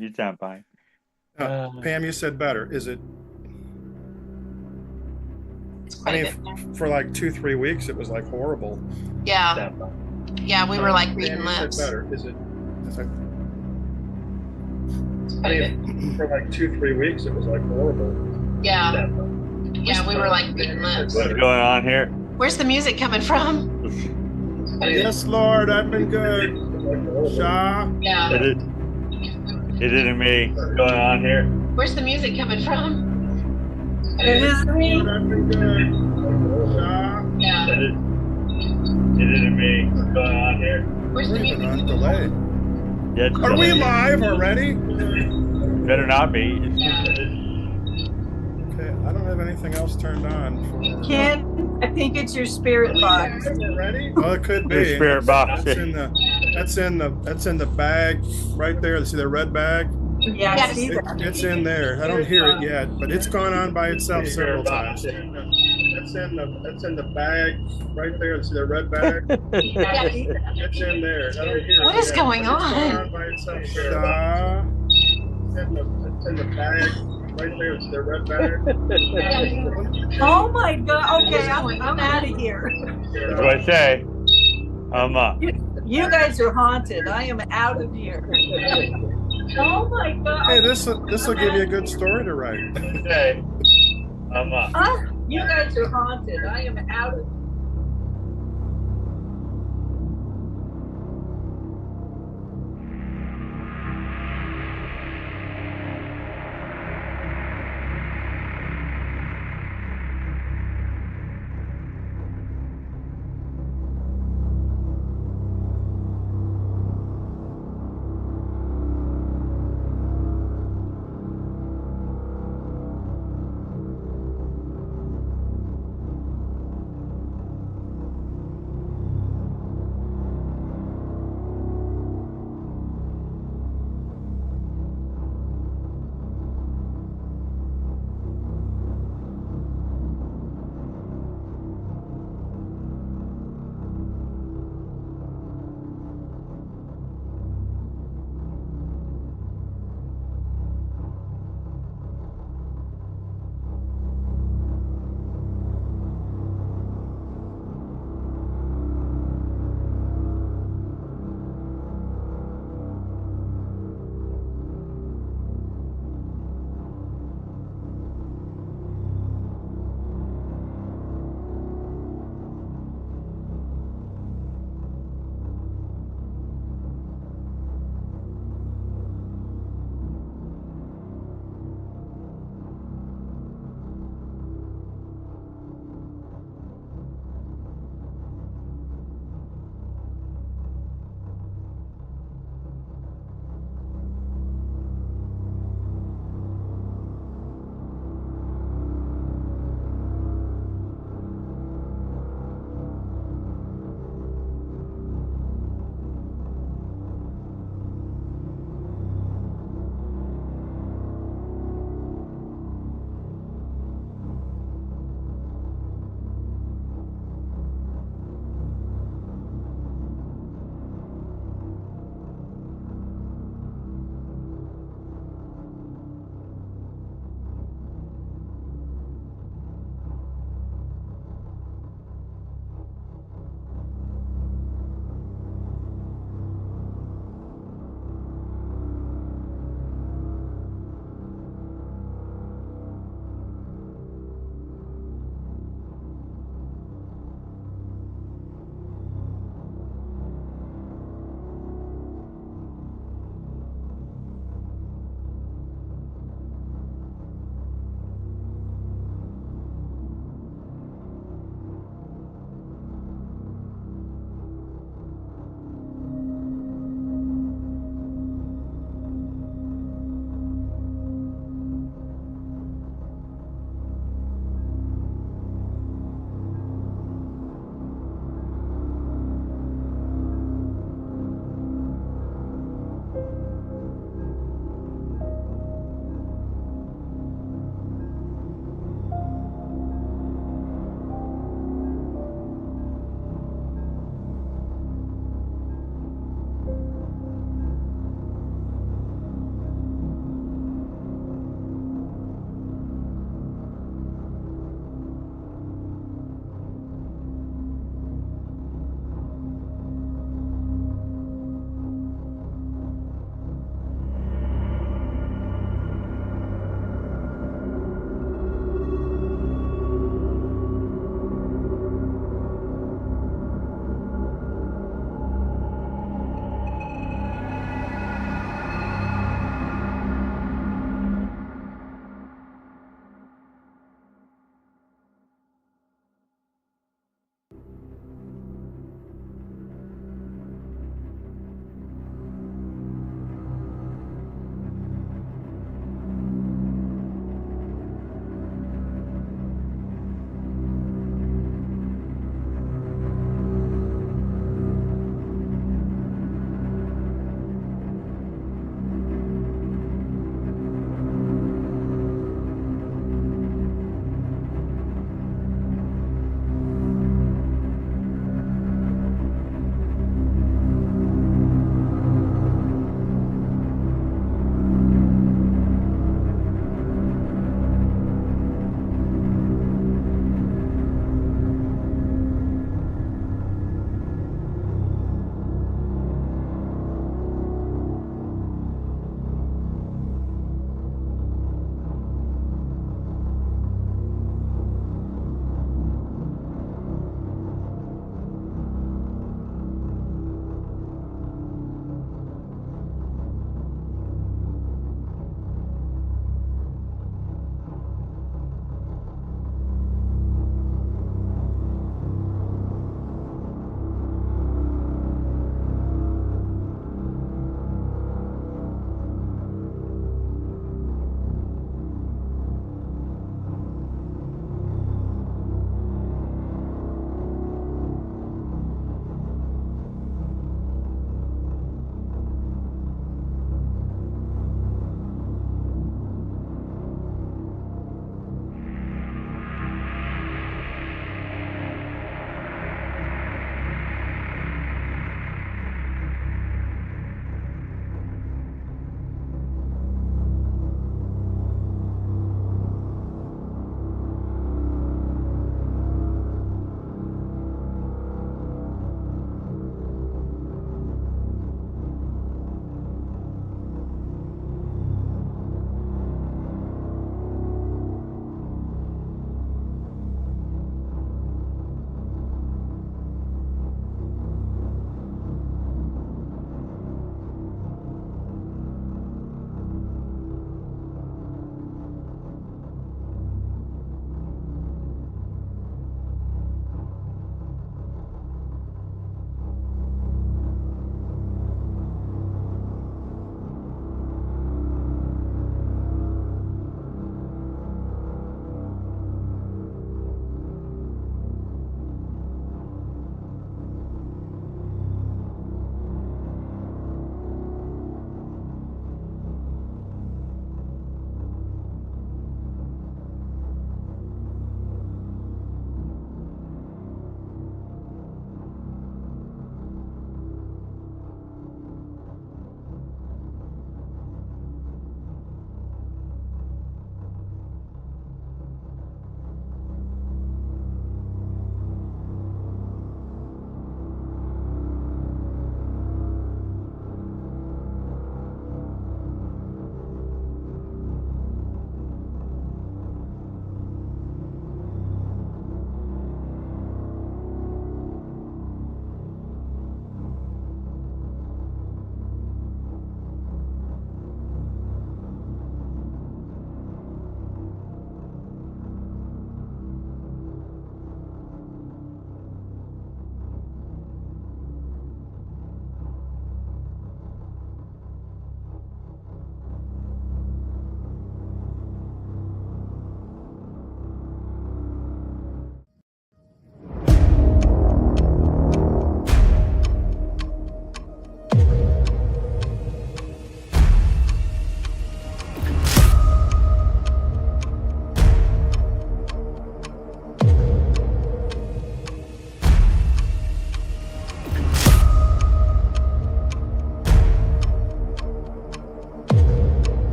You sound fine. Pam, you said better. Is it? It's I quite a mean, bit. for like 2-3 weeks, it was like horrible. Yeah. Yeah, we were like Pam, reading you said lips. better. Is it? Quite a bit. For like 2-3 weeks, it was like horrible. Yeah. Yeah, we were like reading lips. What's going on here? Where's the music coming from? Yes, Lord, I've been good. Shah. Yeah. It isn't me. What's going on here? Where's the music coming from? It is me. Lord, I've been good. Shah. Yeah. It isn't me. What's going on here? Where's the We're even music? on delay. Yeah, Are we live already? better not be. Okay, I don't have anything else turned on. Ken, I think it's your spirit box. We're ready? Well, it could be. Your spirit box. That's in the bag right there. See the red bag? Yeah, I see that. It's in there. I don't hear it yet, but it's gone on by itself several times. That's in the bag right there. See the red bag? Yeah, I see that. It's in there. I don't hear it. What is yet, going but it's gone on? on by itself. It's in the bag right there. See the red bag? Oh my God. Okay, I'm out of here. That's what I say. I'm up. You guys are haunted. I am out of here. Oh my God. Hey, this will give you a good story to write. Say, I'm up. You guys are haunted. I am out of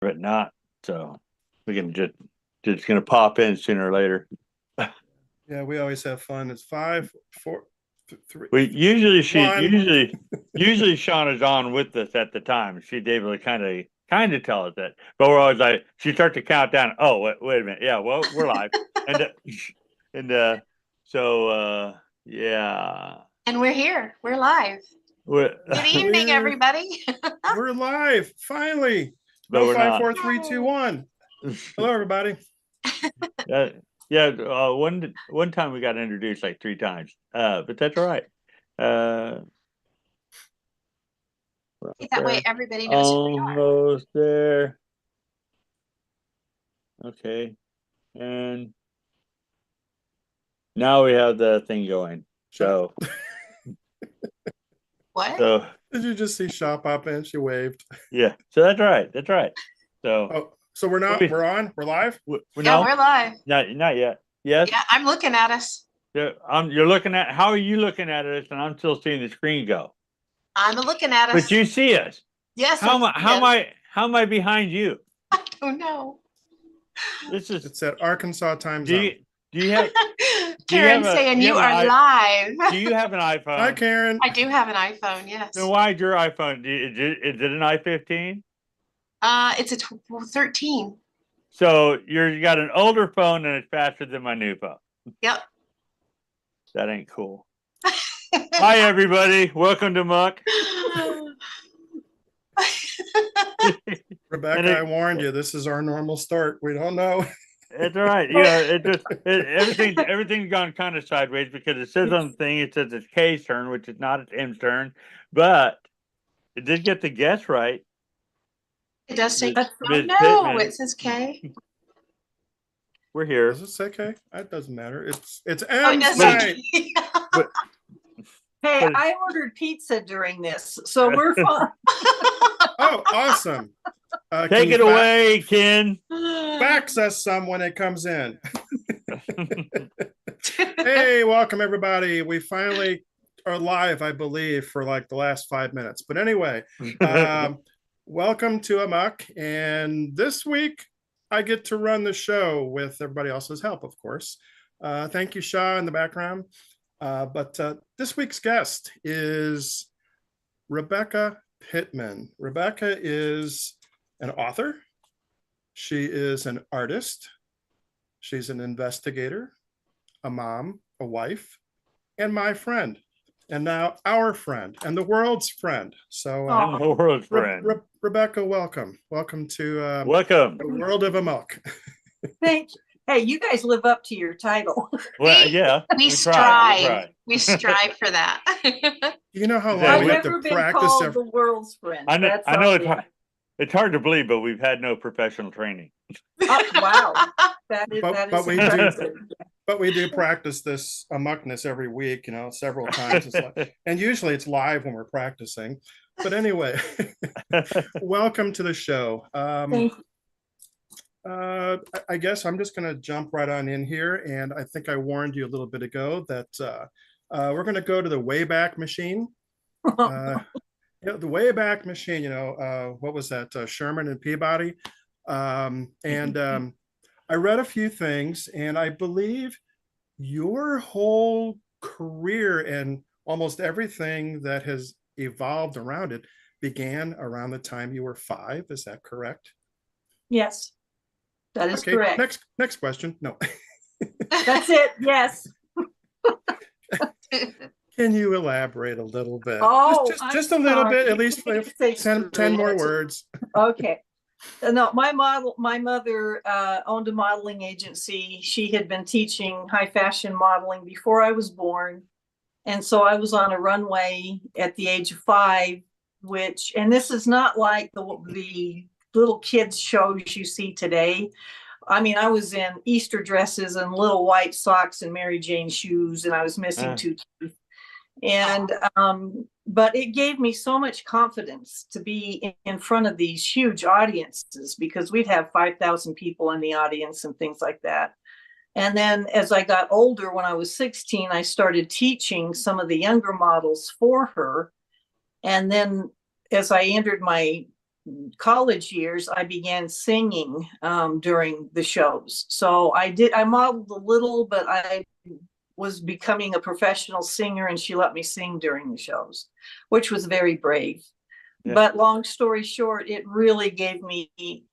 but not. So we can just gonna pop in sooner or later. Yeah, we always have fun. It's 5, 4, 3. We usually One. usually Shauna's on with us at the time. She's able to kind of tell us that, but we're always like, she starts to count down. Oh, wait a minute. Yeah, well, we're live, and so yeah. And we're here. We're live. Good evening, everybody. We're live finally. But No, we're 5, not. 4, 3, 2, 1. Hello, everybody. Yeah. One time we got introduced like 3 times. But that's all right. That way everybody knows who we are. Almost there. Okay. And now we have the thing going. So What? So Did you just see Shaw pop in? She waved. yeah. So that's right. That's right. So So we're not. We're on. We're live. Yeah, we're live. Not yet. Yes. Yeah, I'm looking at us. Yeah, you're looking at. How are you looking at us? And I'm still seeing the screen go. I'm looking at us. But you see us. Yes. How am I behind you? I don't know. This is. It's at Arkansas time zone. Do you have? Karen saying you are live. Do you have an iPhone? Hi, Karen. I do have an iPhone. Yes. So why is your iPhone? Is it an i15? It's a 13. So you got an older phone and it's faster than my new phone. Yep. That ain't cool. Hi, everybody. Welcome to A.M.O.K. Rebecca, I warned you. This is our normal start. We don't know. It's all right. Yeah, everything's gone kind of sideways because it says on the thing, it says it's K's turn, which is not, it's M's turn, but it did get the guess right. It does say, Ms. oh no, PITTMAN. it says K. Does We're here. it say K? It doesn't matter. It's Oh, it M. does Right. say Hey, I ordered pizza during this, so we're fine. Oh, awesome. Take it away, Ken. Fax us some when it comes in. Hey, welcome everybody. We finally are live, I believe, for like the last 5 minutes. But anyway, welcome to A.M.O.K. And this week I get to run the show with everybody else's help, of course. Thank you, Shaw, in the background. But this week's guest is Rebecca PITTMAN. Rebecca is an author. She is an artist. She's an investigator, a mom, a wife, and my friend. And now our friend and the world's friend. So the world's friend. Rebecca, welcome. Welcome to Welcome. the world of A.M.O.K. Thank you. Hey, you guys live up to your title. Well, yeah. We try. strive. We strive for that. You know how long Yeah, we have I've to never been practice called the world's friend. I know. That's I know all. it's hard to believe, but we've had no professional training. Oh, wow. That is impressive. But we do practice this A.M.O.K.ness every week, you know, several times. And usually it's live when we're practicing. But anyway, welcome to the show. Thank you. I guess I'm just going to jump right on in here. And I think I warned you a little bit ago that we're going to go to the Wayback Machine. The Wayback Machine, what was that? Sherman and Peabody. I read a few things, and I believe your whole career and almost everything that has evolved around it began around the time you were 5. Is that correct? Yes, that is correct. Next question. No. That's it. Yes. Can you elaborate a little bit? Oh, just a little bit, at least 10 more words. Okay. No, my mother owned a modeling agency. She had been teaching high fashion modeling before I was born. And so I was on a runway at the age of 5, and this is not like the little kids shows you see today. I mean, I was in Easter dresses and little white socks and Mary Jane shoes, and I was missing 2 teeth. And but it gave me so much confidence to be in front of these huge audiences, because we'd have 5,000 people in the audience and things like that. And then as I got older, when I was 16, I started teaching some of the younger models for her. And then as I entered my college years, I began singing during the shows. So I modeled a little, but I was becoming a professional singer, and she let me sing during the shows, which was very brave. Yeah. But long story short, it really gave me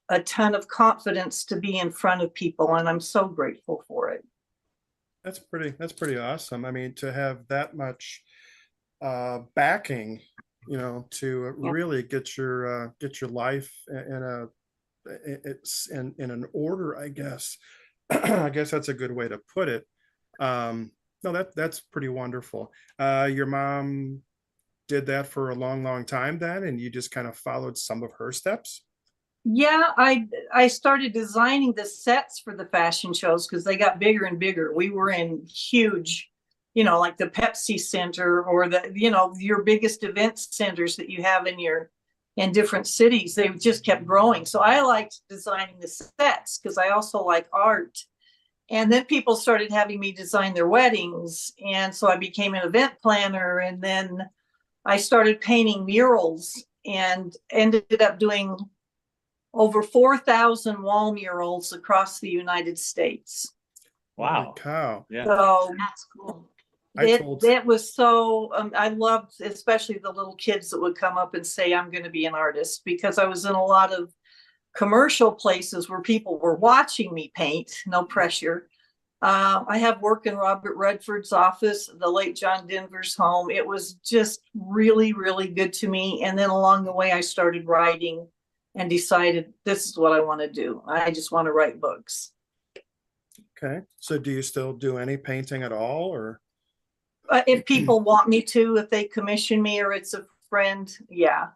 a ton of confidence to be in front of people, and I'm so grateful for it. That's pretty awesome. I mean, to have that much backing, you know, to really get your life in an order, I guess. I guess that's a good way to put it. No, that's pretty wonderful. Your mom did that for a long time then, and you just kind of followed some of her steps? Yeah, I started designing the sets for the fashion shows because they got bigger and bigger. We were in huge, you know, like the Pepsi Center or the, you know, your biggest event centers that you have in different cities. They just kept growing. So I liked designing the sets because I also like art. And then people started having me design their weddings. And so I became an event planner. And then I started painting murals and ended up doing over 4,000 wall murals across the United States. Wow. Holy cow. Yeah. So That's cool. That was so, I loved, especially the little kids that would come up and say, I'm going to be an artist, because I was in a lot of commercial places where people were watching me paint, no pressure. I have worked in Robert Redford's office, the late John Denver's home. It was just really, really good to me. And then along the way, I started writing and decided this is what I want to do. I just want to write books. Okay. So do you still do any painting at all, or? If people want me to, if they commission me or it's a friend, yeah.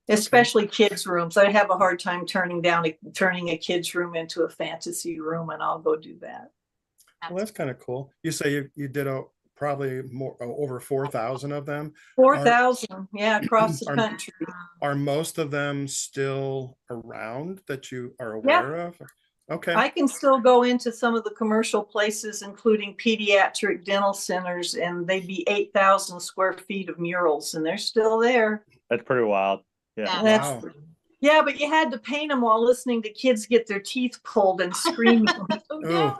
Especially kids' rooms. I have a hard time turning a kid's room into a fantasy room, and I'll go do that. Well, that's kind of cool. You say you did probably more over 4,000 of them. 4,000, yeah, across the country. Are most of them still around that you are aware of? Okay. I can still go into some of the commercial places, including pediatric dental centers, and they'd be 8,000 square feet of murals, and they're still there. That's pretty wild. Yeah. Wow. Yeah, but you had to paint them while listening to kids get their teeth pulled and screaming. Oh.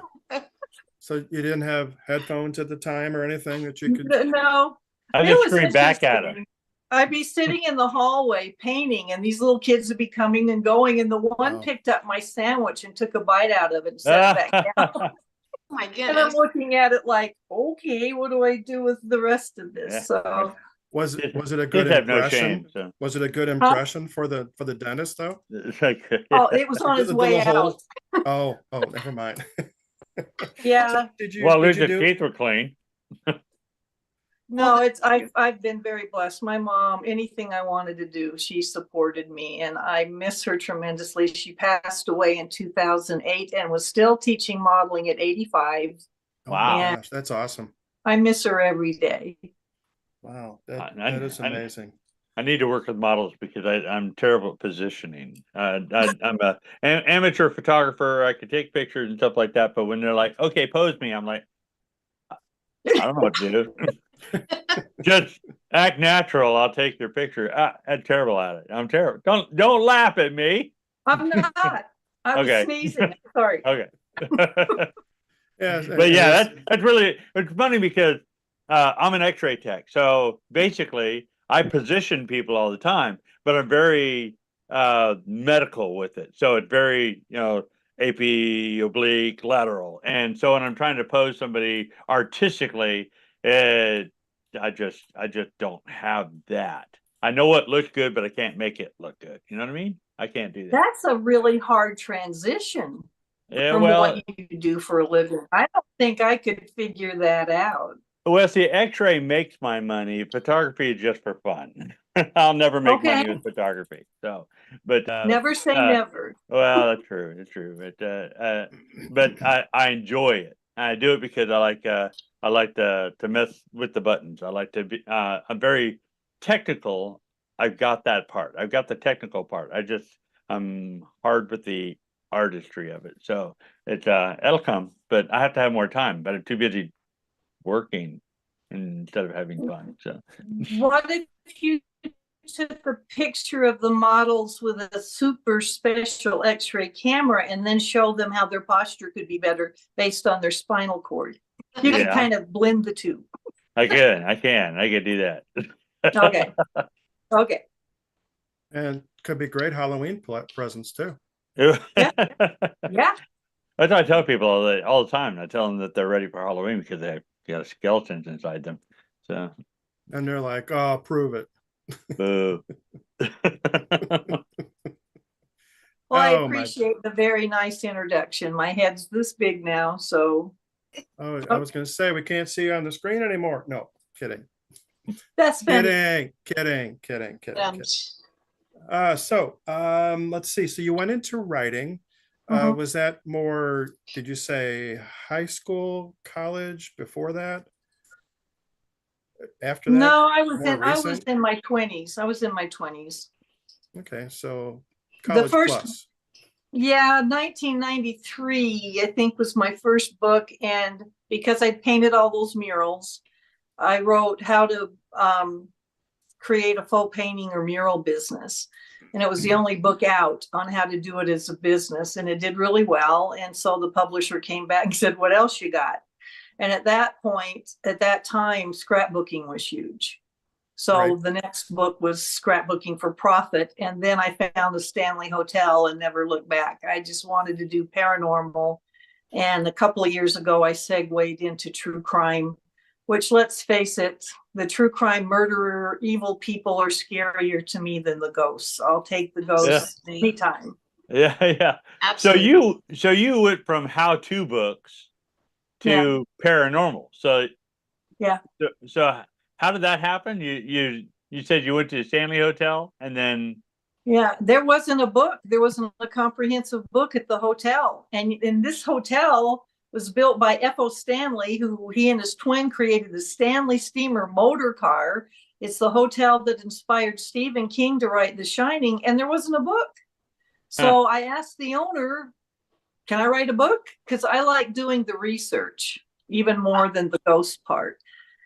So you didn't have headphones at the time or anything that you could? No. I just screamed back at him. I'd be sitting in the hallway painting, and these little kids would be coming and going, and the one picked up my sandwich and took a bite out of it and set it back down. Oh my goodness. And I'm looking at it like, okay, what do I do with the rest of this? Yeah. So was it a good impression? No shame, so. Was it a good impression for the dentist though? Oh, it was on his way out. Oh, never mind. Yeah. Well, at least the teeth were clean. No, I've been very blessed. My mom, anything I wanted to do, she supported me, and I miss her tremendously. She passed away in 2008 and was still teaching modeling at 85. Wow. Oh, gosh, that's awesome. I miss her every day. Wow, that is amazing. I need to work with models because I'm terrible at positioning. I'm a amateur photographer. I could take pictures and stuff like that, but when they're like, "Okay, pose me," I'm like, I don't know what to do. Just act natural. I'll take your picture. I'm terrible at it. I'm terrible. Don't laugh at me. I'm not. I was sneezing. Sorry. Okay. Yeah, but yeah, that's really, it's funny because I'm an X-ray tech. So basically, I position people all the time, but I'm very medical with it. So it's very, AP, oblique, lateral. And so when I'm trying to pose somebody artistically, I just don't have that. I know what looks good, but I can't make it look good. You know what I mean? I can't do that. That's a really hard transition from what you do for a living. I don't think I could figure that out. Well, see, X-ray makes my money. Photography is just for fun. I'll never make money with photography. So, but never say never. Well, that's true. It's true. But I enjoy it. I do it because I like to mess with the buttons. I like to be. I'm very technical. I've got that part. I've got the technical part. I'm hard with the artistry of it. So it'll come. But I have to have more time. But I'm too busy working instead of having fun. So what if you took a picture of the models with a super special X-ray camera and then showed them how their posture could be better based on their spinal cord. You can Yeah. kind of blend the two. I could do that. Okay. Okay. And could be great Halloween presents too. Yeah. That's what I tell people all the time. I tell them that they're ready for Halloween because they got skeletons inside them. So, And they're like, "Oh, prove it." boo. Well, I Oh, my- appreciate the very nice introduction. My head's this big now, so Oh, I was going to say we can't see you on the screen anymore. No, kidding. that's funny. Kidding. Let's see. So you went into writing. Mhm. Was that more, did you say high school, college before that? After that? No, more I was recent? in my 20s. I was in my 20s. Okay, so The college first- plus. Yeah, 1993, I think, was my first book. And because I painted all those murals, I wrote how to create a faux painting or mural business. And it was the only book out on how to do it as a business. And it did really well. And so the publisher came back and said, "What else you got?" And at that point, at that time, scrapbooking was huge. So Right. the next book was Scrapbooking for Profit. And then I found the Stanley Hotel and never looked back. I just wanted to do paranormal. And a couple of years ago, I segued into true crime, which, let's face it, the true crime murderer, evil people are scarier to me than the ghosts. I'll take the ghosts anytime. Yeah. So Absolutely. you went from how-to books to paranormal. So Yeah. So how did that happen? You said you went to the Stanley Hotel and then Yeah, there wasn't a book. There wasn't a comprehensive book at the hotel. And in this hotel was built by F.O. Stanley, who he and his twin created the Stanley Steamer motor car. It's the hotel that inspired Stephen King to write The Shining, and there wasn't a book. So I asked the owner, "Can I write a book?" Because I like doing the research even more than the ghost part.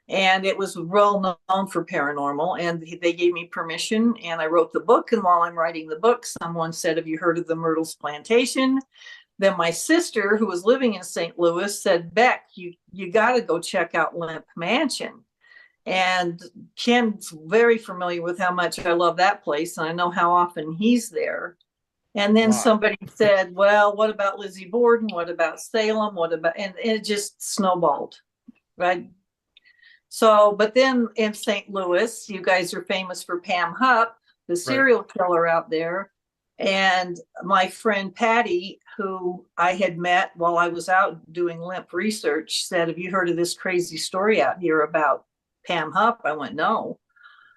And it was well known for paranormal, and they gave me permission, and I wrote the book. And while I'm writing the book, someone said, "Have you heard of the Myrtles Plantation?" Then my sister, who was living in St. Louis, said, "Beck, you got to go check out Limp Mansion." And Ken's very familiar with how much I love that place, and I know how often he's there. And then Wow. somebody said, "Well, what about Lizzie Borden? What about Salem? What about," and it just snowballed, right? So, but then in St. Louis, you guys are famous for Pam Hupp, the serial killer out there. And my friend Patty, who I had met while I was out doing limp research, said, "Have you heard of this crazy story out here about Pam Hupp?" I went, "No."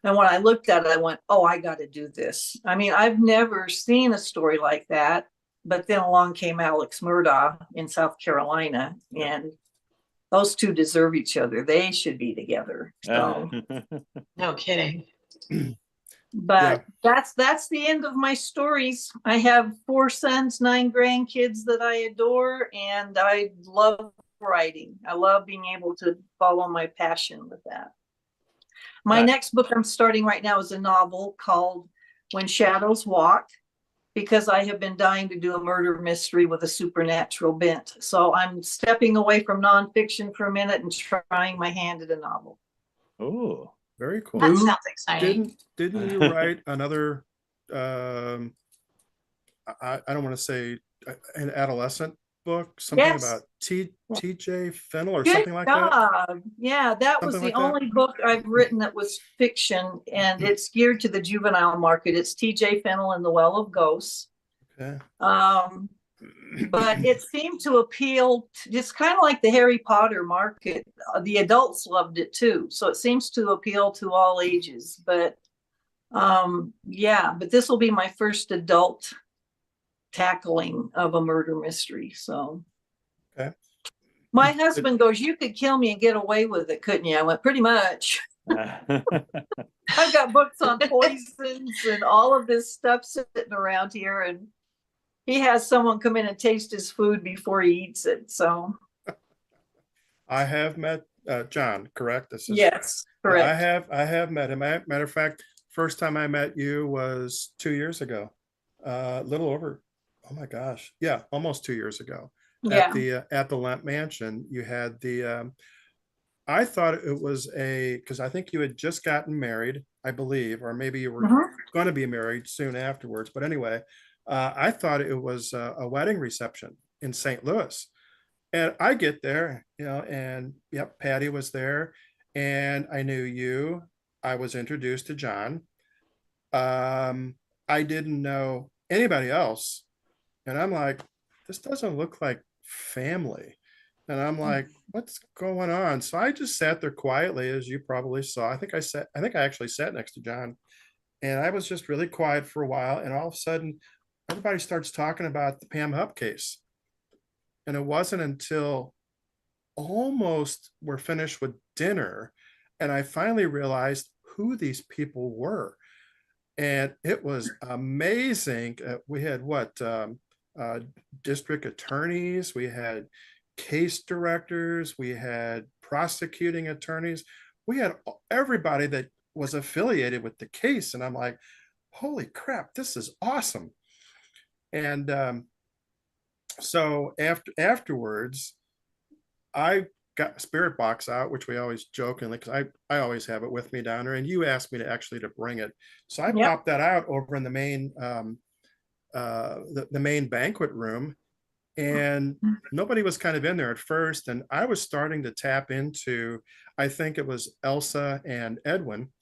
And when I looked at it, I went, "Oh, I got to do this." I mean, I've never seen a story like that. But then along came Alex Murdaugh in South Carolina, and those two deserve each other. They should be together. So, No kidding. but that's the end of my stories. I have 4 sons, 9 grandkids that I adore, and I love writing. I love being able to follow my passion with that. My next book I'm starting right now is a novel called When Shadows Walk, because I have been dying to do a murder mystery with a supernatural bent. So I'm stepping away from nonfiction for a minute and trying my hand at a novel. oh, Very cool. That sounds exciting. Didn't you write another I don't want to say an adolescent book, something Yes. about TJ Fennel or Good something like that? job. Yeah, that was Something the like that? only book I've written that was fiction, and it's geared to the juvenile market. It's TJ Fennel and the Well of Ghosts. Okay. But it seemed to appeal to, just kind of like the Harry Potter market. The adults loved it too. So it seems to appeal to all ages. But yeah, but this will be my first adult tackling of a murder mystery. So Okay. my husband goes, "You could kill me and get away with it, couldn't you?" I went, "Pretty much." I've got books on poisons and all of this stuff sitting around here, and he has someone come in and taste his food before he eats it. So I have met John, correct? This is yes, correct. I have met him. Matter of fact, first time I met you was 2 years ago, a little over, oh my gosh, yeah, almost 2 years ago Yeah. at the Lemp Mansion. You had I thought it was because I think you had just gotten married, I believe, or maybe you were Mhm. going to be married soon afterwards. But anyway, I thought it was a wedding reception in St. Louis. And I get there, and yep, Patty was there, and I knew you. I was introduced to John. I didn't know anybody else. And I'm like, this doesn't look like family. And I'm like, what's going on? So I just sat there quietly, as you probably saw. I think I actually sat next to John, and I was just really quiet for a while. And all of a sudden, everybody starts talking about the Pam Hupp case. And it wasn't until almost we're finished with dinner, and I finally realized who these people were. And it was amazing. We had uh, district attorneys, we had case directors, we had prosecuting attorneys, we had everybody that was affiliated with the case. And I'm like, holy crap, this is awesome. And so afterwards, I got a spirit box out, which we always jokingly, because I always have it with me down there, and you asked me to bring it. So I Yep. popped that out over in the main the main banquet room, and nobody was kind of in there at first. And I was starting to tap into, I think it was Elsa and Edwin.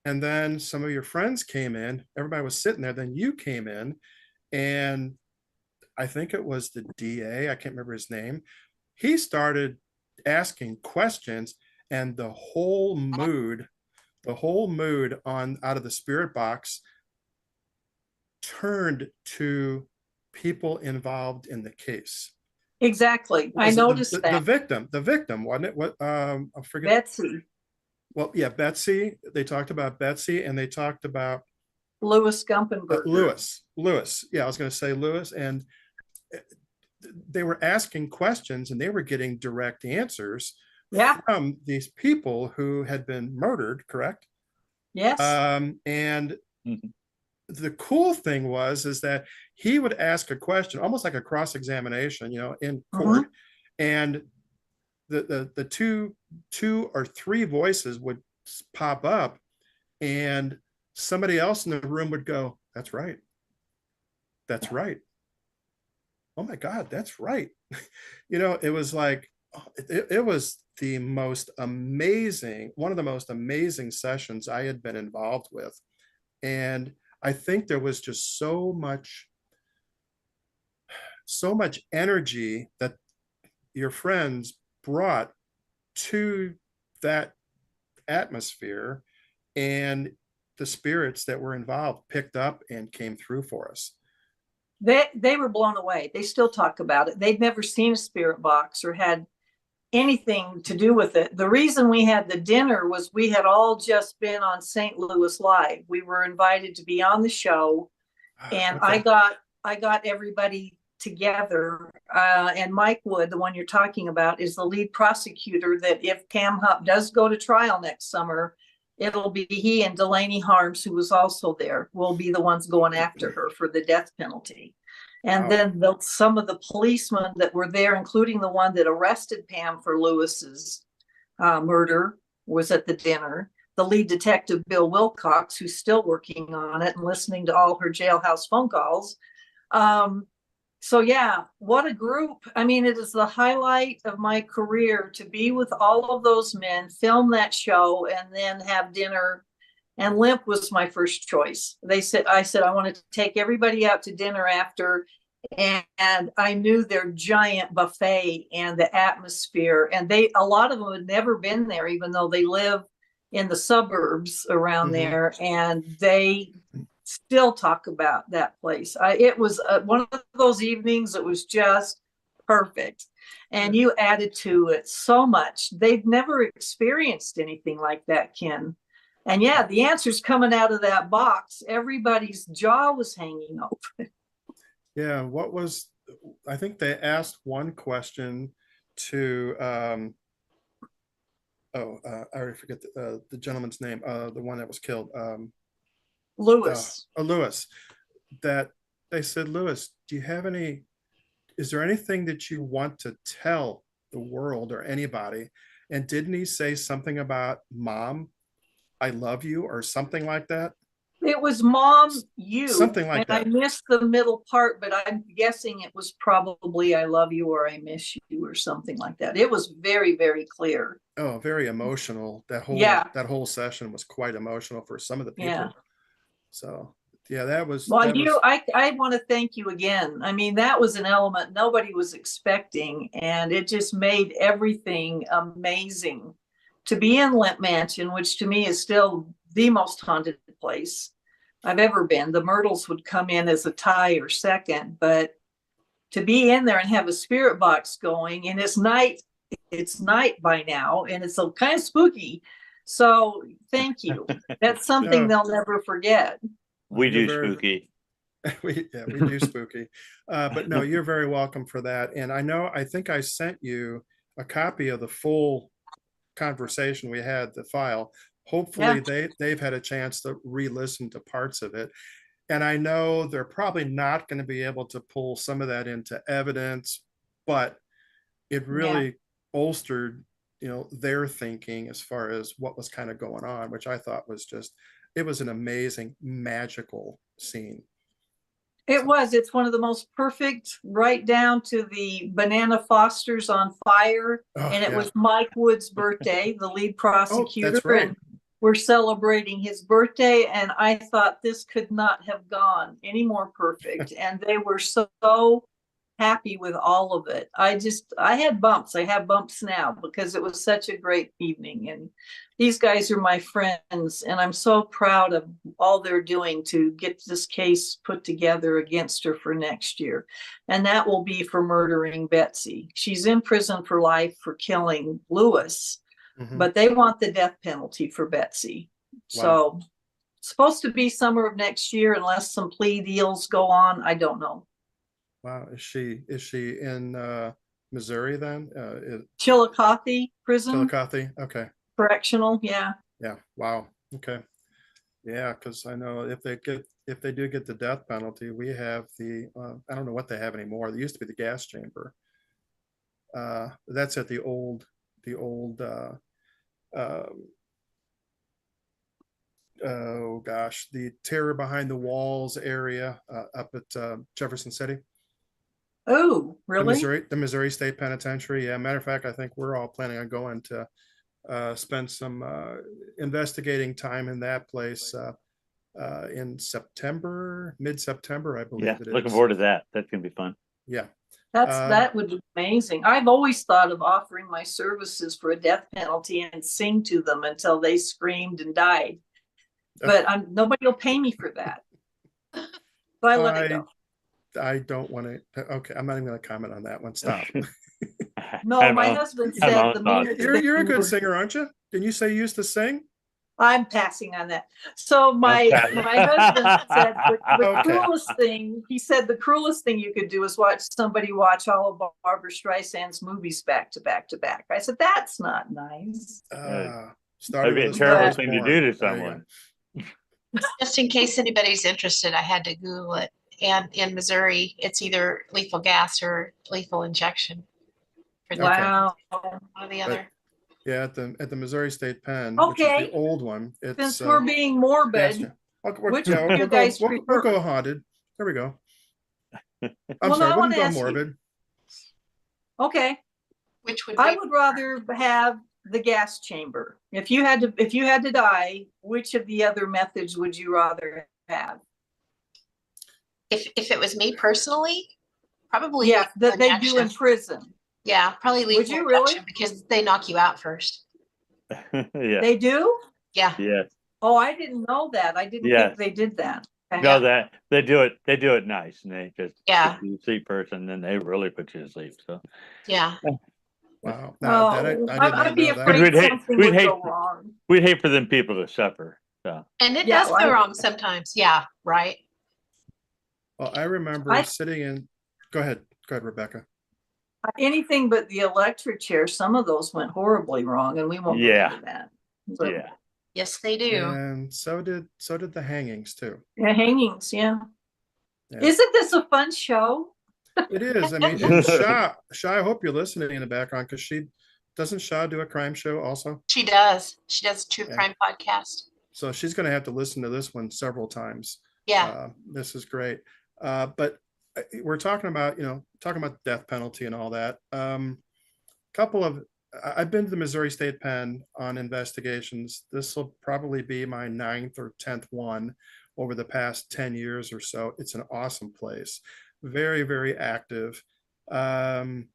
And then some of your friends came in, everybody was sitting there, then you came in, and I think it was the DA, I can't remember his name. He started asking questions, and the whole mood on out of the spirit box turned to people involved in the case. Exactly. I Was it noticed that. the victim, wasn't it? What I forget. Betsy, Well, yeah, Betsy. They talked about Betsy, and they talked about Louis Gumpenberger. Lewis. Yeah, I was going to say Lewis, and they were asking questions, and they were getting direct answers Yeah. from these people who had been murdered, correct? Yes. And the cool thing is that he would ask a question, almost like a cross-examination, in court, and the two or three voices would pop up, and somebody else in the room would go, "That's right. That's right. Oh my God, that's right." It was like, it was the most amazing, one of the most amazing sessions I had been involved with. And I think there was just so much energy that your friends brought to that atmosphere, and the spirits that were involved picked up and came through for us. They were blown away. They still talk about it. They'd never seen a spirit box or had anything to do with it. The reason we had the dinner was we had all just been on St. Louis Live. We were invited to be on the show, and Okay. I got everybody together. And Mike Wood, the one you're talking about, is the lead prosecutor. That if Pam Hupp does go to trial next summer, it'll be he and Delaney Harms, who was also there, will be the ones going after her for the death penalty. And Wow. then some of the policemen that were there, including the one that arrested Pam for Lewis's murder, was at the dinner. The lead detective, Bill Wilcox, who's still working on it and listening to all her jailhouse phone calls. So yeah, what a group. I mean, it is the highlight of my career to be with all of those men, film that show, and then have dinner. And Limp was my first choice. I said, I wanted to take everybody out to dinner after. And I knew their giant buffet and the atmosphere. And a lot of them had never been there, even though they live in the suburbs around there. And they still talk about that place. It was one of those evenings that was just perfect. And you added to it so much. They've never experienced anything like that, Ken. And yeah, the answers coming out of that box, everybody's jaw was hanging open. Yeah, I think they asked one question to I already forget the gentleman's name, the one that was killed, Lewis. Lewis, that they said, Lewis, is there anything that you want to tell the world or anybody? And didn't he say something about Mom, I love you, or something like that? It was Mom, you. Something like and that. I missed the middle part, but I'm guessing it was probably I love you or I miss you or something like that. It was very, very clear. Oh, very emotional. That whole session was quite emotional for some of the people. Yeah. So yeah, that was. Well, that was, I want to thank you again. I mean, that was an element nobody was expecting, and it just made everything amazing. To be in Limp Mansion, which to me is still the most haunted place I've ever been. The Myrtles would come in as a tie or second, but to be in there and have a spirit box going, and it's night by now, and it's kind of spooky. So thank you. That's something they'll never forget. We do spooky. we do spooky. But no, you're very welcome for that. And I think I sent you a copy of the full conversation we had, the file. Hopefully they've had a chance to re-listen to parts of it. And I know they're probably not going to be able to pull some of that into evidence, but it really bolstered, their thinking as far as what was kind of going on, which I thought was it was an amazing, magical scene. It's one of the most perfect, right down to the banana Fosters on fire. And it was Mike Wood's birthday, the lead prosecutor. That's right. And we're celebrating his birthday. And I thought this could not have gone any more perfect. And they were so happy with all of it. I had bumps. I have bumps now because it was such a great evening. And these guys are my friends, and I'm so proud of all they're doing to get this case put together against her for next year. And that will be for murdering Betsy. She's in prison for life for killing Lewis, but they want the death penalty for Betsy. Wow. So it's supposed to be summer of next year, unless some plea deals go on. I don't know. Wow. Is she in Missouri then? Chillicothe prison. Chillicothe. Okay. Correctional. Yeah. Yeah. Wow. Okay. Yeah, because I know if they do get the death penalty, we have the I don't know what they have anymore. There used to be the gas chamber. That's at the old oh gosh, the Terror Behind the Walls area up at Jefferson City. Oh, really? The Missouri State Penitentiary. Yeah, matter of fact, I think we're all planning on going to spend some investigating time in that place in September, mid-September, I believe it is. Looking forward to that. That's gonna be fun. Yeah. That would be amazing. I've always thought of offering my services for a death penalty and sing to them until they screamed and died. But nobody will pay me for that. So I let it go. I don't want to. Okay, I'm not even going to comment on that one. Stop. No, my husband said you're a good singer, aren't you? Didn't you say you used to sing? I'm passing on that. So my husband said the cruelest thing. He said the cruelest thing you could do is watch somebody watch all of Barbara Streisand's movies back to back to back. I said that's not nice. That'd be a terrible thing to do to someone. Just in case anybody's interested, I had to Google it. And in Missouri, it's either lethal gas or lethal injection. Wow. One or the other. Yeah, at the Missouri State Pen, okay, which is the old one. Since we're being morbid, we'll go haunted. There we go. I'm sorry, we'll go morbid. Okay. Which would I would rather have the gas chamber. If you had to die, which of the other methods would you rather have? If it was me personally, probably that they do in prison. Yeah, probably lethal. Would you really? Because they knock you out first. Yeah. They do? Yeah. Yes. Oh, I didn't know that. I didn't think they did that. No, that they do it nice, and they just put you to sleep first, and then they really put you to sleep. So yeah. Wow. No, I'd be afraid something would go wrong. We'd hate for them people to suffer. So. And it does go wrong sometimes. Yeah, right. Well, I remember sitting in. Go ahead, Rebecca. Anything but the electric chair. Some of those went horribly wrong, and we won't go Yeah. into that. But Yeah. Yes, they do. And so did the hangings too. the hangings, yeah. Yeah. Isn't this a fun show? It is. I mean, and Sha, I hope you're listening in the background because doesn't Sha do a crime show also? She does. She does a true Yeah. crime podcast. So she's going to have to listen to this one several times. Yeah. This is great. But we're talking about, death penalty and all that. I've been to the Missouri State Pen on investigations. This will probably be my 9th or 10th one over the past 10 years or so. It's an awesome place. Very, very active. Death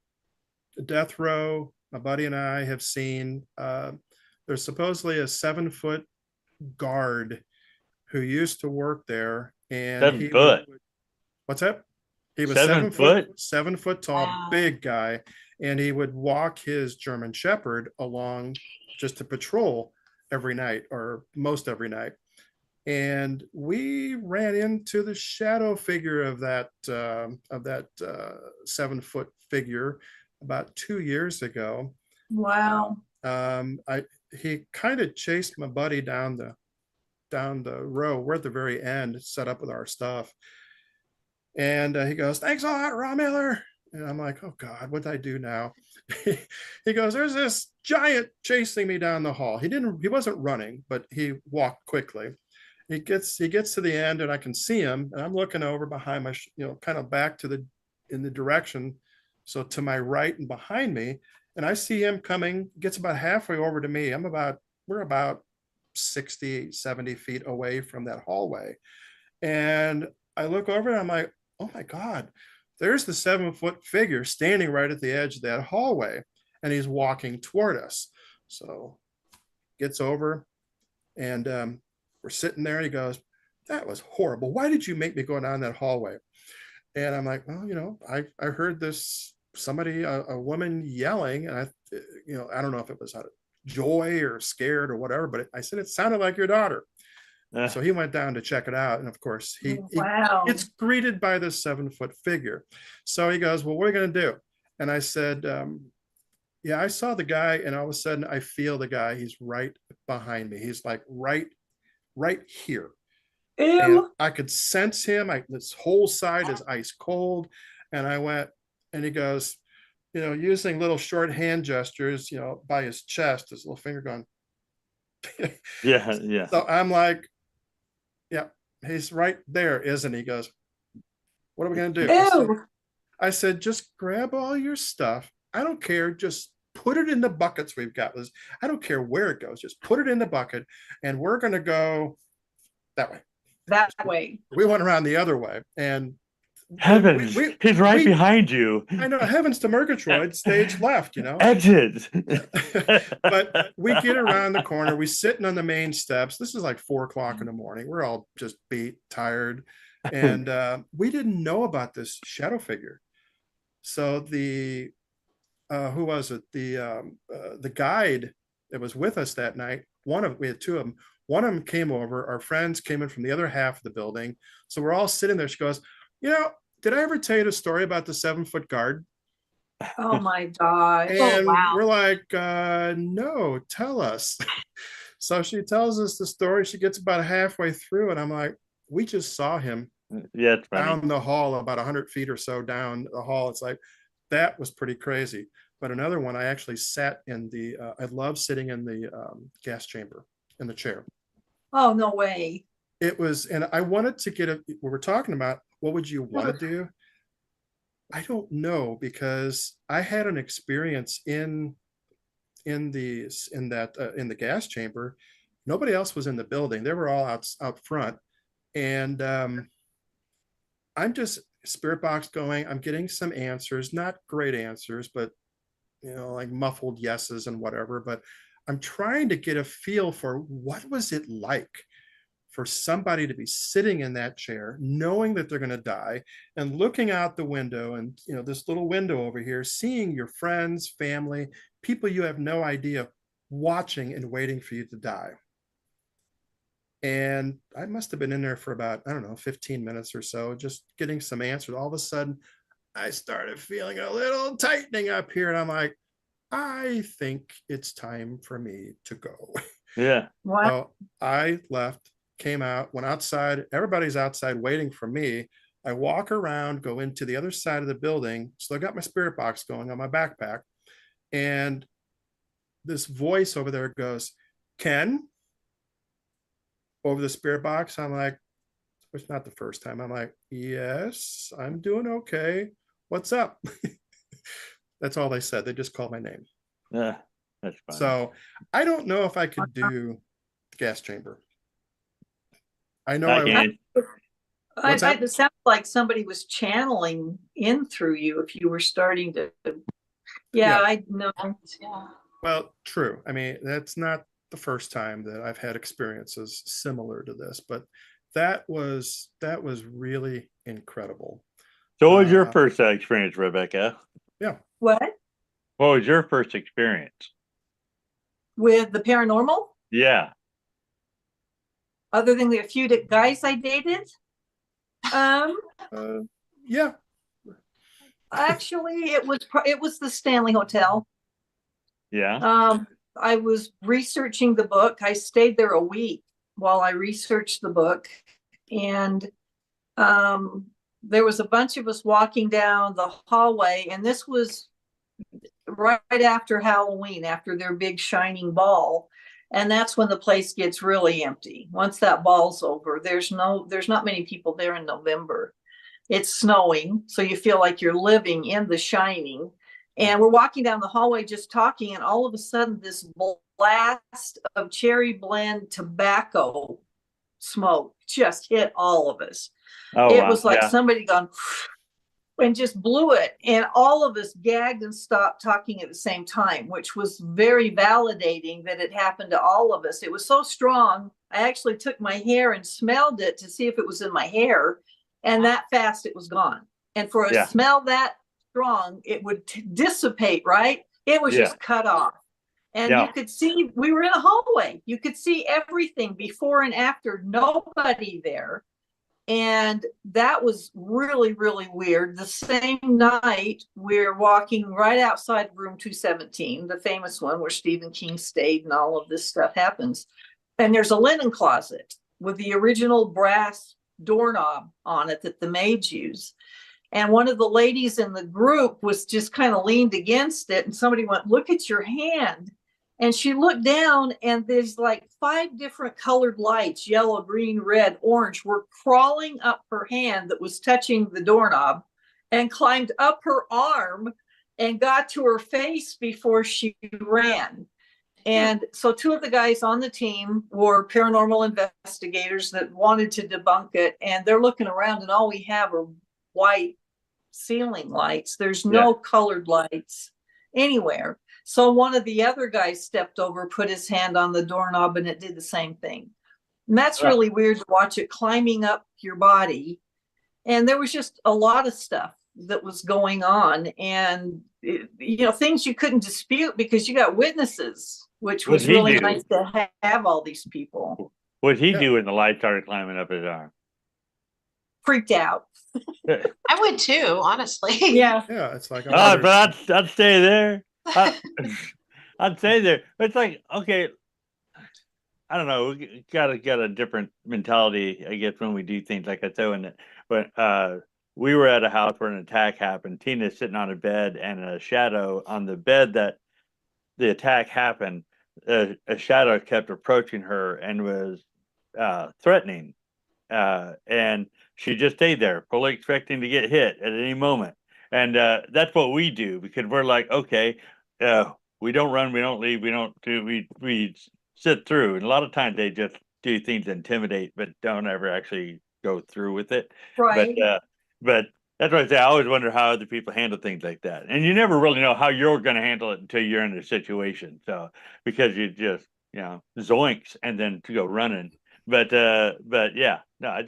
row, my buddy and I have seen, there's supposedly a 7-foot guard who used to work there. And 7 foot. What's that? He was 7 foot? 7 foot tall, Wow. big guy. And he would walk his German Shepherd along just to patrol every night or most every night. And we ran into the shadow figure of that 7-foot figure about 2 years ago. Wow. He kind of chased my buddy down the row. We're at the very end, set up with our stuff. And he goes, "Thanks a lot, Ron Miller." And I'm like, "Oh God, what did I do now?" He goes, "There's this giant chasing me down the hall." He wasn't running, but he walked quickly. He gets to the end and I can see him, and I'm looking over behind my, kind of back in the direction. So to my right and behind me, and I see him coming, gets about halfway over to me. We're about 60, 70 feet away from that hallway. And I look over and I'm like, "Oh my God, there's the 7-foot figure standing right at the edge of that hallway." And he's walking toward us. So gets over and we're sitting there and he goes, "That was horrible. Why did you make me go down that hallway?" And I'm like, "Well, I heard a woman yelling, and I don't know if it was out of joy or scared or whatever, but I said, it sounded like your daughter." So he went down to check it out. And of course, he Wow. gets greeted by this 7-foot figure. So he goes, "Well, what are you going to do?" And I said, "Yeah, I saw the guy, and all of a sudden I feel the guy. He's right behind me. He's like right here." Ew. And I could sense him. This whole side is ice cold. And I went, and he goes, using little short hand gestures, by his chest, his little finger going. Yeah. Yeah. So I'm like, "Yeah, he's right there, isn't he?" He goes, "What are we going to do?" Ew. I said, "Just grab all your stuff. I don't care. Just put it in the buckets we've got. I don't care where it goes. Just put it in the bucket. And we're going to go that way." That way. We went around the other way. And Heavens, he's right behind you. I know, heavens to Murgatroyd, stage left, Exit. But we get around the corner. We sitting on the main steps. This is like 4 o'clock in the morning. We're all just beat, tired. And we didn't know about this shadow figure. So who was it? The guide that was with us that night, we had 2 of them. One of them came over. Our friends came in from the other half of the building. So we're all sitting there. She goes, "Did I ever tell you the story about the 7-foot guard?" Oh my God. And wow. we're like, "No, tell us." So she tells us the story. She gets about halfway through, and I'm like, "We just saw him Yeah, it's funny. down the hall, about 100 feet or so down the hall." It's like, that was pretty crazy. But another one, I actually sat in I love sitting in the gas chamber in the chair. Oh, no way. It was, and I wanted to we were talking about, what would you want to do? I don't know, because I had an experience in the gas chamber. Nobody else was in the building. They were all out front. And I'm just spirit box going. I'm getting some answers, not great answers, but like muffled yeses and whatever. But I'm trying to get a feel for what was it like for somebody to be sitting in that chair, knowing that they're going to die, and looking out the window, and this little window over here, seeing your friends, family, people you have no idea, watching and waiting for you to die. And I must have been in there for about, I don't know, 15 minutes or so, just getting some answers. All of a sudden, I started feeling a little tightening up here. And I'm like, I think it's time for me to go. Yeah. Wow. So I left, came out, went outside. Everybody's outside waiting for me. I walk around, go into the other side of the building. So I got my spirit box going on my backpack. And this voice over there goes, Ken, over the spirit box. I'm like, it's not the first time. I'm like, yes, I'm doing okay. What's up? That's all they said. They just called my name. Yeah. That's fine. So I don't know if I could do the gas chamber. I know I I can. What's that? It sounds like somebody was channeling in through you if you were starting to. Yeah. I know. Yeah. Well, true. I mean, that's not the first time that I've had experiences similar to this, but that was really incredible. So what was your first experience, Rebecca? Yeah. What? What was your first experience? With the paranormal? Yeah. Other than the few guys I dated? Yeah. Actually, it was the Stanley Hotel. Yeah. I was researching the book. I stayed there a week while I researched the book, and there was a bunch of us walking down the hallway, and this was right after Halloween, after their big shining ball. And that's when the place gets really empty. Once that ball's over, there's not many people there in November. It's snowing, so you feel like you're living in the shining. And we're walking down the hallway just talking, and all of a sudden this blast of cherry blend tobacco smoke just hit all of us. Oh, It wow. was like Yeah. somebody gone and just blew it, and all of us gagged and stopped talking at the same time, which was very validating that it happened to all of us. It was so strong, I actually took my hair and smelled it to see if it was in my hair, and that fast it was gone. And for a Yeah. smell that strong, it would dissipate, right? It was Yeah. just cut off. And Yeah. you could see, we were in a hallway, you could see everything before and after, nobody there. And that was really, really weird. The same night, we're walking right outside room 217, the famous one where Stephen King stayed and all of this stuff happens. And there's a linen closet with the original brass doorknob on it that the maids use. And one of the ladies in the group was just kind of leaned against it, and somebody went, "Look at your hand." And she looked down, and there's like 5 different colored lights, yellow, green, red, orange, were crawling up her hand that was touching the doorknob and climbed up her arm and got to her face before she ran. And so 2 of the guys on the team were paranormal investigators that wanted to debunk it. And they're looking around, and all we have are white ceiling lights. There's no colored lights anywhere. So one of the other guys stepped over, put his hand on the doorknob, and it did the same thing. And that's really weird to watch it climbing up your body. And there was just a lot of stuff that was going on, and things you couldn't dispute because you got witnesses, which was really nice to have all these people. What'd he do when the light started climbing up his arm? Freaked out. I would too, honestly. Yeah. Yeah. It's like, But I'd stay there. I'd stay there. It's like, okay, I don't know. We got a different mentality, I guess, when we do things like that. So, but we were at a house where an attack happened. Tina's sitting on a bed, and a shadow on the bed that the attack happened. A shadow kept approaching her and was threatening, and she just stayed there, fully expecting to get hit at any moment. And that's what we do, because we're like, okay, we don't run, we don't leave, we don't do, we sit through. And a lot of times they just do things to intimidate, but don't ever actually go through with it. Right. But that's why I say I always wonder how other people handle things like that. And you never really know how you're going to handle it until you're in a situation. So because you just, zoinks and then to go running. But yeah, no, I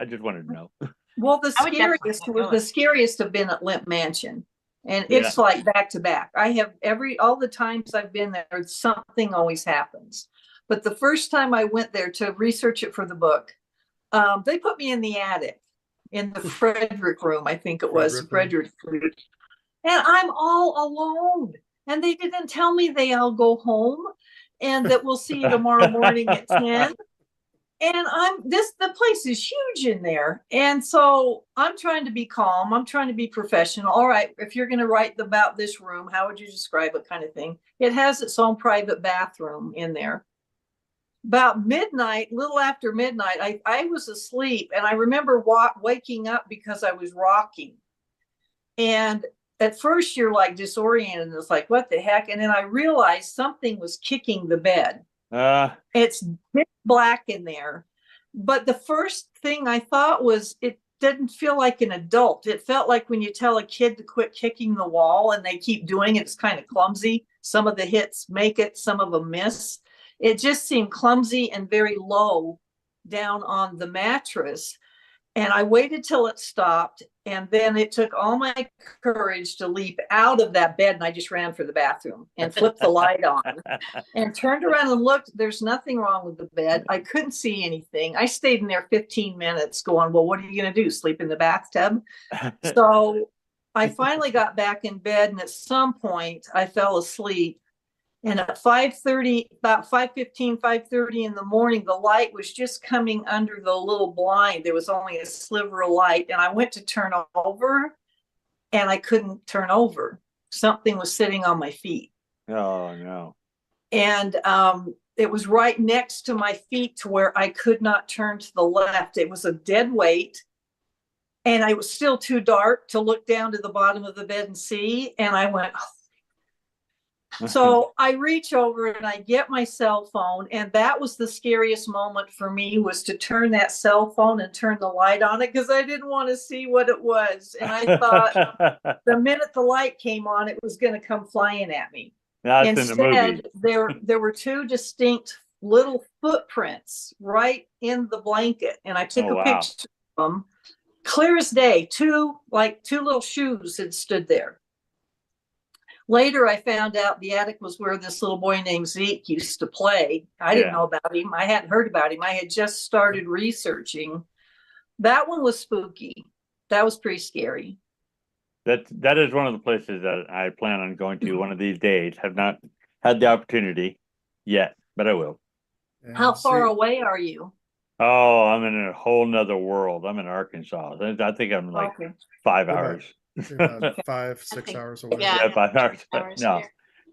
just wanted to know. Well, the scariest have been at Limp Mansion, and it's like back to back. I have all the times I've been there, something always happens. But the first time I went there to research it for the book, they put me in the attic, in the Frederick room, I think it was Frederick Frederick. And I'm all alone. And they didn't tell me they all go home and that we'll see you tomorrow morning at 10. And the place is huge in there. And so I'm trying to be calm. I'm trying to be professional. All right, if you're going to write about this room, how would you describe it, kind of thing? It has its own private bathroom in there. About midnight, little after midnight, I was asleep, and I remember waking up because I was rocking. And at first you're like disoriented, and it's like, what the heck? And then I realized something was kicking the bed. It's black in there. But the first thing I thought was, it didn't feel like an adult. It felt like when you tell a kid to quit kicking the wall and they keep doing it, it's kind of clumsy. Some of the hits make it, some of them miss. It just seemed clumsy and very low down on the mattress. And I waited till it stopped. And then it took all my courage to leap out of that bed. And I just ran for the bathroom and flipped the light on and turned around and looked. There's nothing wrong with the bed. I couldn't see anything. I stayed in there 15 minutes going, well, what are you going to do? Sleep in the bathtub? So I finally got back in bed. And at some point I fell asleep. And at 5:30, about 5:15, 5:30 in the morning, the light was just coming under the little blind. There was only a sliver of light. And I went to turn over and I couldn't turn over. Something was sitting on my feet. Oh, no. And it was right next to my feet to where I could not turn to the left. It was a dead weight. And it was still too dark to look down to the bottom of the bed and see. And I went, oh. So I reach over and I get my cell phone, and that was the scariest moment for me, was to turn that cell phone and turn the light on it, because I didn't want to see what it was. And I thought the minute the light came on, it was going to come flying at me. That's Instead, in the movie. there were two distinct little footprints right in the blanket, and I took a picture of them, clear as day. Two little shoes had stood there. Later, I found out the attic was where this little boy named Zeke used to play. I didn't know about him. I hadn't heard about him. I had just started researching. That one was spooky. That was pretty scary. That is one of the places that I plan on going to one of these days. Have not had the opportunity yet, but I will. How far away are you? Oh, I'm in a whole nother world. I'm in Arkansas. I think I'm like 5 hours. About 5, 6 hours away. Yeah, 5 hours. No,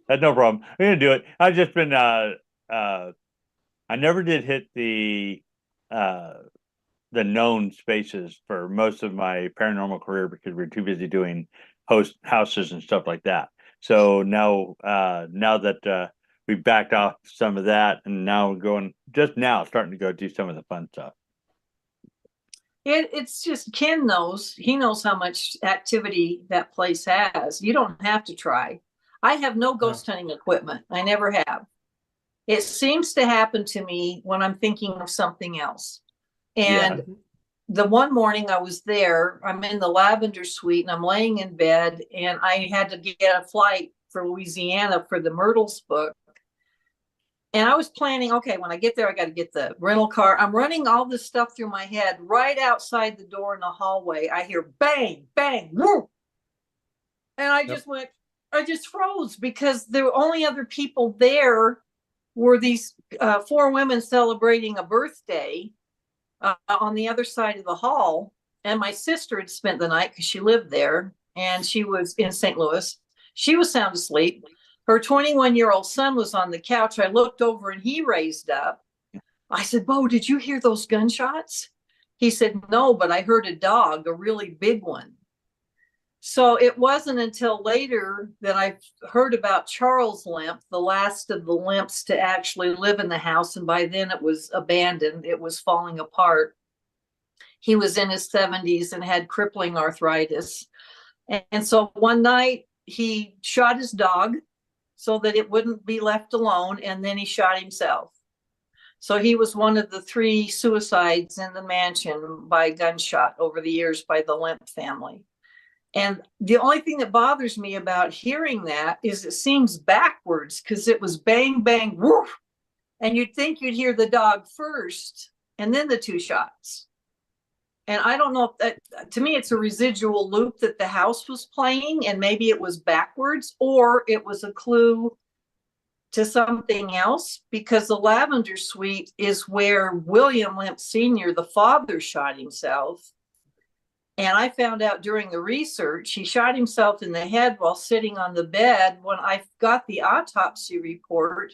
that's no problem. I'm gonna do it. I've just been I never did hit the known spaces for most of my paranormal career because we're too busy doing host houses and stuff like that. So now that we backed off some of that, and now starting to go do some of the fun stuff. It's just, Ken knows. He knows how much activity that place has. You don't have to try. I have no ghost hunting equipment. I never have. It seems to happen to me when I'm thinking of something else. And the one morning I was there, I'm in the lavender suite and I'm laying in bed, and I had to get a flight for Louisiana for the Myrtles book. And I was planning, okay, when I get there, I got to get the rental car. I'm running all this stuff through my head. Right outside the door in the hallway, I hear bang, bang, whoop. And I just I just froze, because the only other people there were these 4 women celebrating a birthday on the other side of the hall. And my sister had spent the night because she lived there, and she was in St. Louis. She was sound asleep. Her 21-year-old son was on the couch. I looked over and he raised up. I said, Bo, did you hear those gunshots? He said, no, but I heard a dog, a really big one. So it wasn't until later that I heard about Charles Lemp, the last of the Lemps to actually live in the house. And by then it was abandoned. It was falling apart. He was in his 70s and had crippling arthritis. And so one night he shot his dog so that it wouldn't be left alone, and then he shot himself. So he was one of the 3 suicides in the mansion by gunshot over the years by the Lemp family. And the only thing that bothers me about hearing that is it seems backwards, because it was bang, bang, woof. And you'd think you'd hear the dog first and then the 2 shots. And I don't know if that, to me, it's a residual loop that the house was playing, and maybe it was backwards, or it was a clue to something else, because the lavender suite is where William Limp Sr., the father, shot himself. And I found out during the research, he shot himself in the head while sitting on the bed. When I got the autopsy report,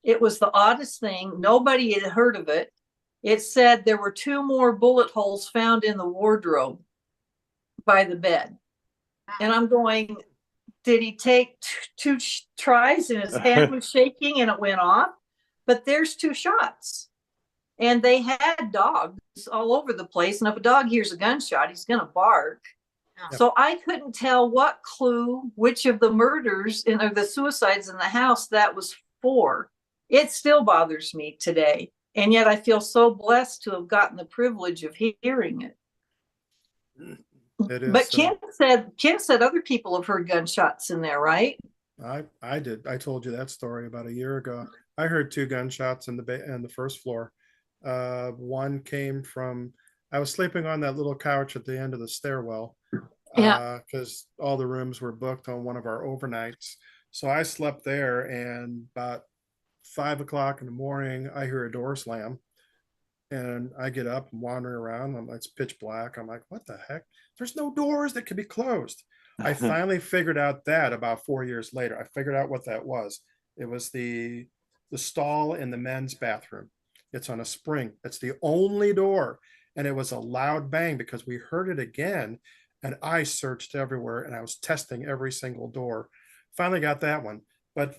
it was the oddest thing. Nobody had heard of it. It said there were 2 more bullet holes found in the wardrobe by the bed. And I'm going, did he take two tries and his hand was shaking and it went off? But there's 2 shots. And they had dogs all over the place. And if a dog hears a gunshot, he's going to bark. Yeah. So I couldn't tell what clue, which of the murders or the suicides in the house that was for. It still bothers me today. And yet I feel so blessed to have gotten the privilege of hearing it. It is, But Kim said other people have heard gunshots in there, right? I did. I told you that story about a year ago. I heard 2 gunshots in the first floor. One came from, I was sleeping on that little couch at the end of the stairwell. Yeah. Because all the rooms were booked on one of our overnights. So I slept there, and about 5 o'clock in the morning, I hear a door slam. And I get up and wandering around. It's pitch black. I'm like, what the heck? There's no doors that can be closed. I finally figured out that about 4 years later. I figured out what that was. It was the stall in the men's bathroom. It's on a spring. It's the only door. And it was a loud bang because we heard it again. And I searched everywhere and I was testing every single door. Finally got that one. But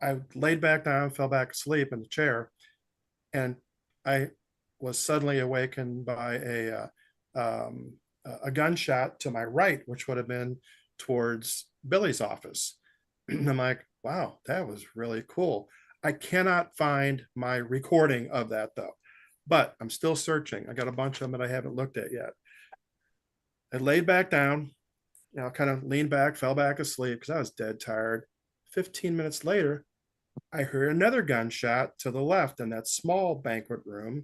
I laid back down, fell back asleep in the chair. And I was suddenly awakened by a gunshot to my right, which would have been towards Billy's office. And I'm like, wow, that was really cool. I cannot find my recording of that though, but I'm still searching. I got a bunch of them that I haven't looked at yet. I laid back down, kind of leaned back, fell back asleep because I was dead tired. 15 minutes later, I heard another gunshot to the left in that small banquet room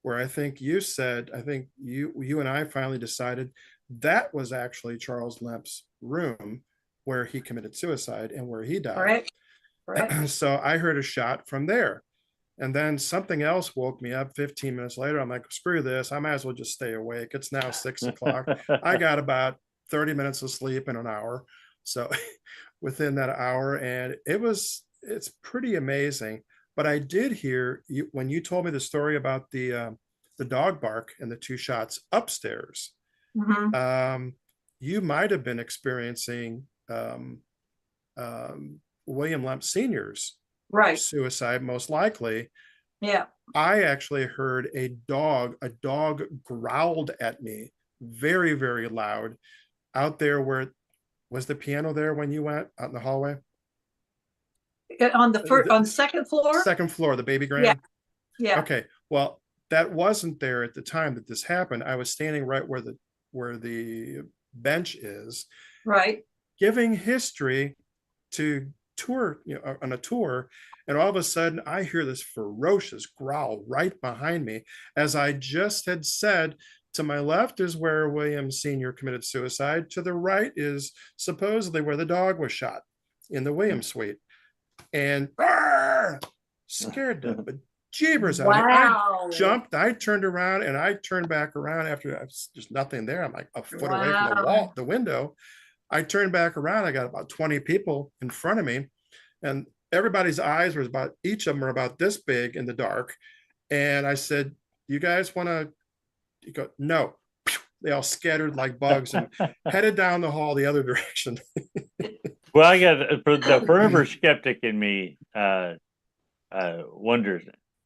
where I think you and I finally decided that was actually Charles Lemp's room where he committed suicide and where he died. Right. So I heard a shot from there. And then something else woke me up 15 minutes later. I'm like, screw this. I might as well just stay awake. It's now 6 o'clock. I got about 30 minutes of sleep in an hour. So within that hour, and it's pretty amazing. But I did hear you when you told me the story about the dog bark and the 2 shots upstairs. Mm-hmm. You might have been experiencing William Lemp Sr.'s suicide, most likely. Yeah. I actually heard a dog growled at me very, very loud out there. Where was the piano there when you went out in the hallway? On the second floor? Second floor, the baby grand? Yeah. Okay. Well, that wasn't there at the time that this happened. I was standing right where the bench is. Right. Giving history to tour, on a tour. And all of a sudden I hear this ferocious growl right behind me. As I just had said, to my left is where William Sr. committed suicide. To the right is supposedly where the dog was shot in the Williams suite. And scared the bejeebers out of me. I jumped, I turned around, and I turned back around after there's nothing there. I'm like a foot away from the wall, the window. I turned back around. I got about 20 people in front of me, and everybody's eyes was about, each of them are about this big in the dark. And I said, you guys want to go? No. They all scattered like bugs and headed down the hall the other direction. Well, I got the forever skeptic in me wonders.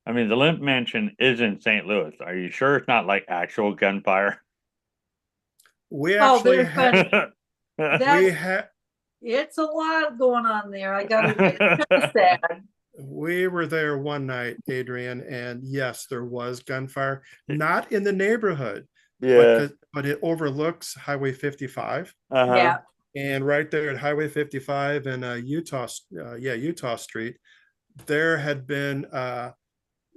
I mean, the Limp Mansion is in St. Louis. Are you sure it's not like actual gunfire? We actually it's a lot going on there. I gotta admit, it's kind of sad. We were there one night, Adrian, and yes, there was gunfire, not in the neighborhood, but it overlooks Highway 55. Yeah. And right there at Highway 55 and Utah Street, there had been,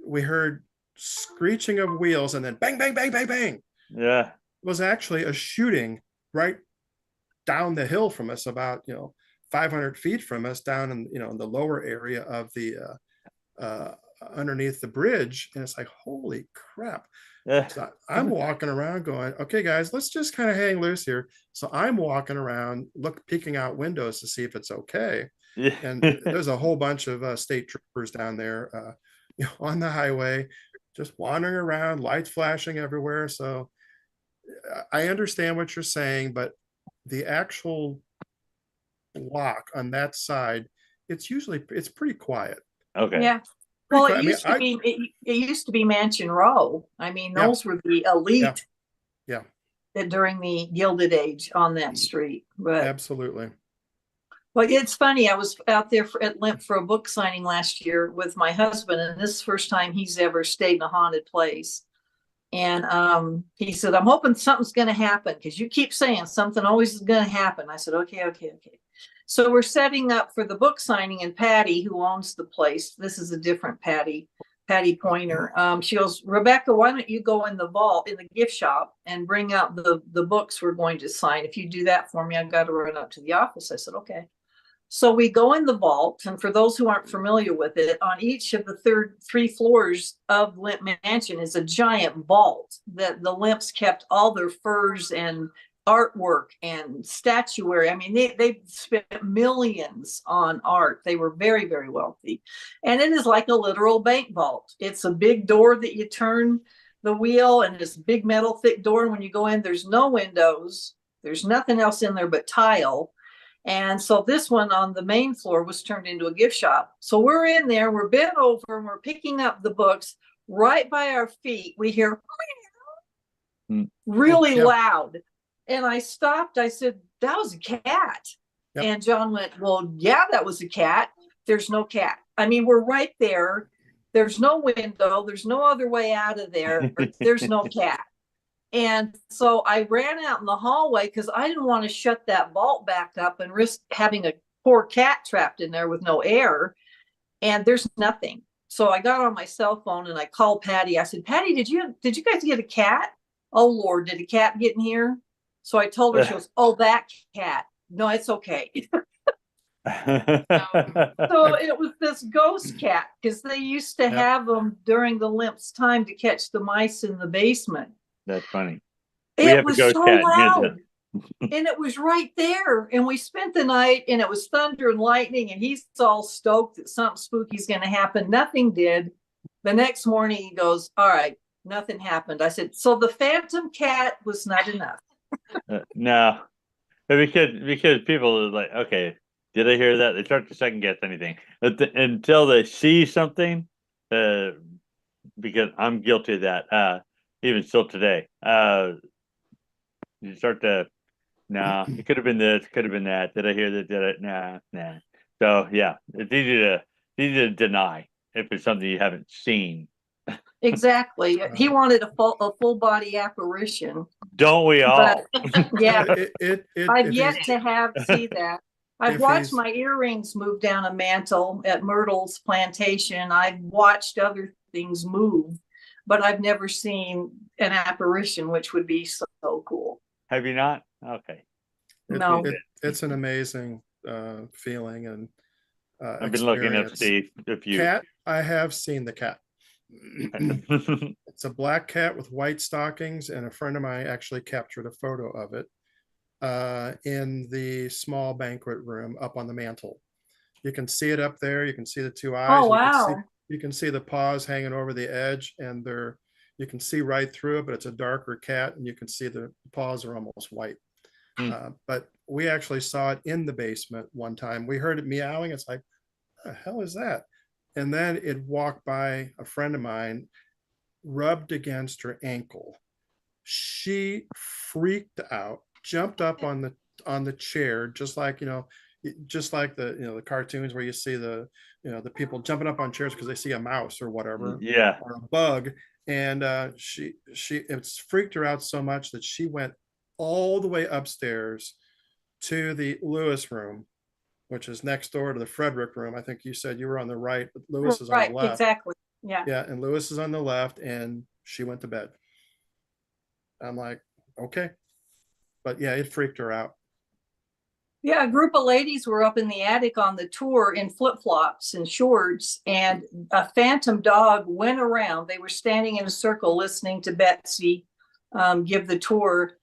we heard screeching of wheels and then bang, bang, bang, bang, bang. Yeah. was actually a shooting right down the hill from us, about 500 feet from us, down in in the lower area of the underneath the bridge. And it's like, holy crap. Yeah. So I'm walking around going, okay, guys, let's just kind of hang loose here. So I'm walking around, peeking out windows to see if it's okay. Yeah. And there's a whole bunch of state troopers down there, on the highway, just wandering around, lights flashing everywhere. So I understand what you're saying, but the actual block on that side, it's pretty quiet. Okay. Yeah. Pretty Well, quiet. it used to be it used to be Mansion Row. I mean, Yeah. those were the elite. Yeah. During the Gilded Age on that street. But Absolutely. well, it's funny. I was out there at Limp for a book signing last year with my husband, and this is the first time he's ever stayed in a haunted place. And he said, "I'm hoping something's going to happen because you keep saying something always is going to happen." I said, "Okay. So we're setting up for the book signing, and Patty, who owns the place, this is a different Patty Pointer. She goes, "Rebecca, why don't you go in the vault in the gift shop and bring out the books we're going to sign? If you do that for me, I've got to run up to the office." I said, "Okay." So we go in the vault, and for those who aren't familiar with it, on each of the three floors of Limp Mansion is a giant vault that the Limps kept all their furs and artwork and statuary. I mean, they spent millions on art. They were very, very wealthy. And it is like a literal bank vault. It's a big door that you turn the wheel, and this big metal thick door. And when you go in, there's no windows. There's nothing else in there but tile. And so this one on the main floor was turned into a gift shop. So we're in there, we're bent over, and we're picking up the books. Right by our feet, we hear really loud. And I stopped. I said, "That was a cat." Yep. And John went, "Well, yeah, that was a cat. There's no cat. I mean, we're right there. There's no window. There's no other way out of there. There's no cat." And so I ran out in the hallway because I didn't want to shut that vault back up and risk having a poor cat trapped in there with no air. And there's nothing. So I got on my cell phone and I called Patty. I said, "Patty, did you guys get a cat? Oh Lord, did a cat get in here?" So I told her. She goes, "Oh, that cat. No, it's okay." So it was this ghost cat, because they used to have them during the Limps time to catch the mice in the basement. That's funny. It was so loud. And it was right there. And we spent the night, and it was thunder and lightning, and he's all stoked that something spooky is going to happen. Nothing did. The next morning he goes, "All right, nothing happened." I said, "So the phantom cat was not enough." No, but because people are like, okay, did I hear that? They start to second guess anything until they see something. Because I'm guilty of that. Even still today, you start to, nah, it could have been this, could have been that. Did I hear that? Did it? Nah. So yeah, it's easy to deny if it's something you haven't seen. Exactly. He wanted a full body apparition. Don't we all? But, yeah. I've yet to see that. I've watched my earrings move down a mantle at Myrtle's plantation. I've watched other things move, but I've never seen an apparition, which would be so cool. Have you not? Okay. No. It's an amazing feeling. And I've been looking up to see if you cat. I have seen the cat. It's a black cat with white stockings, and a friend of mine actually captured a photo of it in the small banquet room up on the mantle. You can see it up there. You can see the two eyes. Oh, wow. You can see the paws hanging over the edge, and you can see right through it, but it's a darker cat, and you can see the paws are almost white. But we actually saw it in the basement one time. We heard it meowing. It's like, what the hell is that? And then it walked by a friend of mine, rubbed against her ankle. She freaked out, jumped up on the chair, just like the the cartoons where you see the people jumping up on chairs because they see a mouse or whatever, or a bug. And it's freaked her out so much that she went all the way upstairs to the Lewis room, which is next door to the Frederick room. I think you said you were on the right, but Lewis is on the left. Exactly. Yeah. Yeah, and Lewis is on the left, and she went to bed. I'm like, okay. But yeah, it freaked her out. Yeah, a group of ladies were up in the attic on the tour in flip-flops and shorts, and a phantom dog went around. They were standing in a circle listening to Betsy give the tour,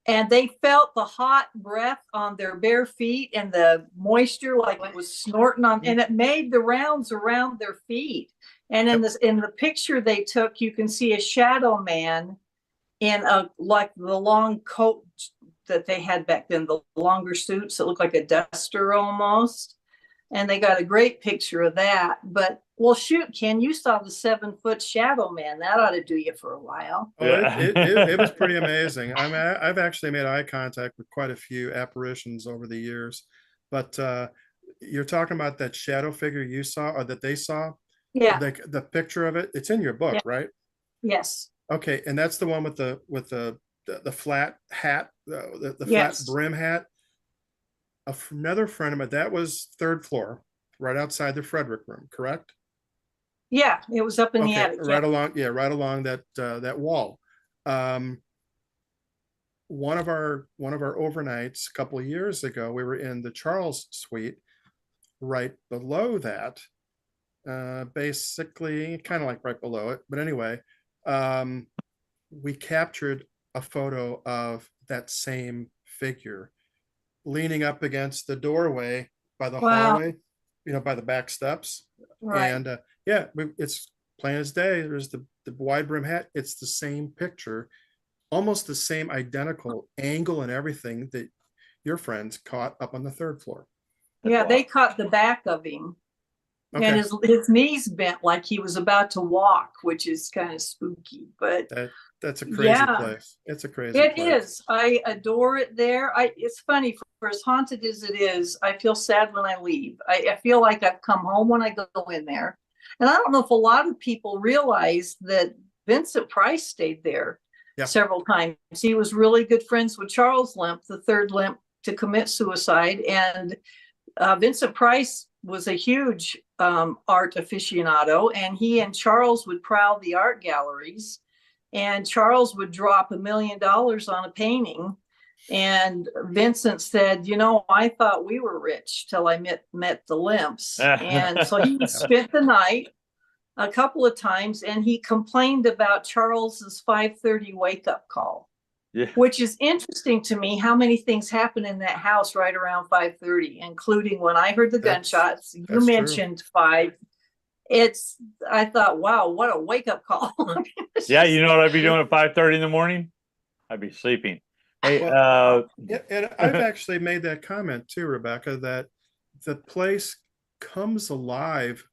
and they felt the hot breath on their bare feet and the moisture like it was snorting on, and it made the rounds around their feet. And in the picture they took, you can see a shadow man in like the long coat that they had back then, the longer suits that look like a duster almost. And they got a great picture of that. But well, shoot, Ken, you saw the 7-foot shadow man. That ought to do you for a while. Oh, it was pretty amazing. I mean, I've actually made eye contact with quite a few apparitions over the years. But you're talking about that shadow figure you saw, or that they saw? Yeah. The picture of it, it's in your book, Yeah. right? Yes. Okay, and that's the one with the flat hat, the Yes. flat brim hat. Another friend of mine, that was 3rd floor, right outside the Frederick room, correct? Yeah, it was up in the attic. Right along, right along that that wall. One of our overnights a couple of years ago, we were in the Charles suite. Right below that, basically kind of like right below it, but anyway, we captured a photo of that same figure leaning up against the doorway by the hallway, by the back steps. Right. And yeah, it's plain as day. There's the wide brim hat. It's the same picture, almost the same identical angle and everything that your friends caught up on the 3rd floor. Yeah, they caught the back of him. Okay. And his knees bent like he was about to walk, which is kind of spooky. But that's a crazy place. It's a crazy place. It is. I adore it there. It's funny, for as haunted as it is, I feel sad when I leave. I feel like I've come home when I go in there. And I don't know if a lot of people realize that Vincent Price stayed there several times. He was really good friends with Charles Lemp, the 3rd Lemp to commit suicide. And Vincent Price was a huge art aficionado, and he and Charles would prowl the art galleries, and Charles would drop $1 million on a painting. And Vincent said, I thought we were rich till I met the Lemps. And so he spent the night a couple of times, and he complained about Charles's 5:30 wake up call. Yeah. Which is interesting to me, how many things happen in that house right around 5:30, including when I heard the gunshots. You mentioned true. 5. I thought, wow, what a wake up call. Yeah, you know what I'd be doing at 5:30 in the morning? I'd be sleeping. Hey, and I've actually made that comment too, Rebecca, that the place comes alive.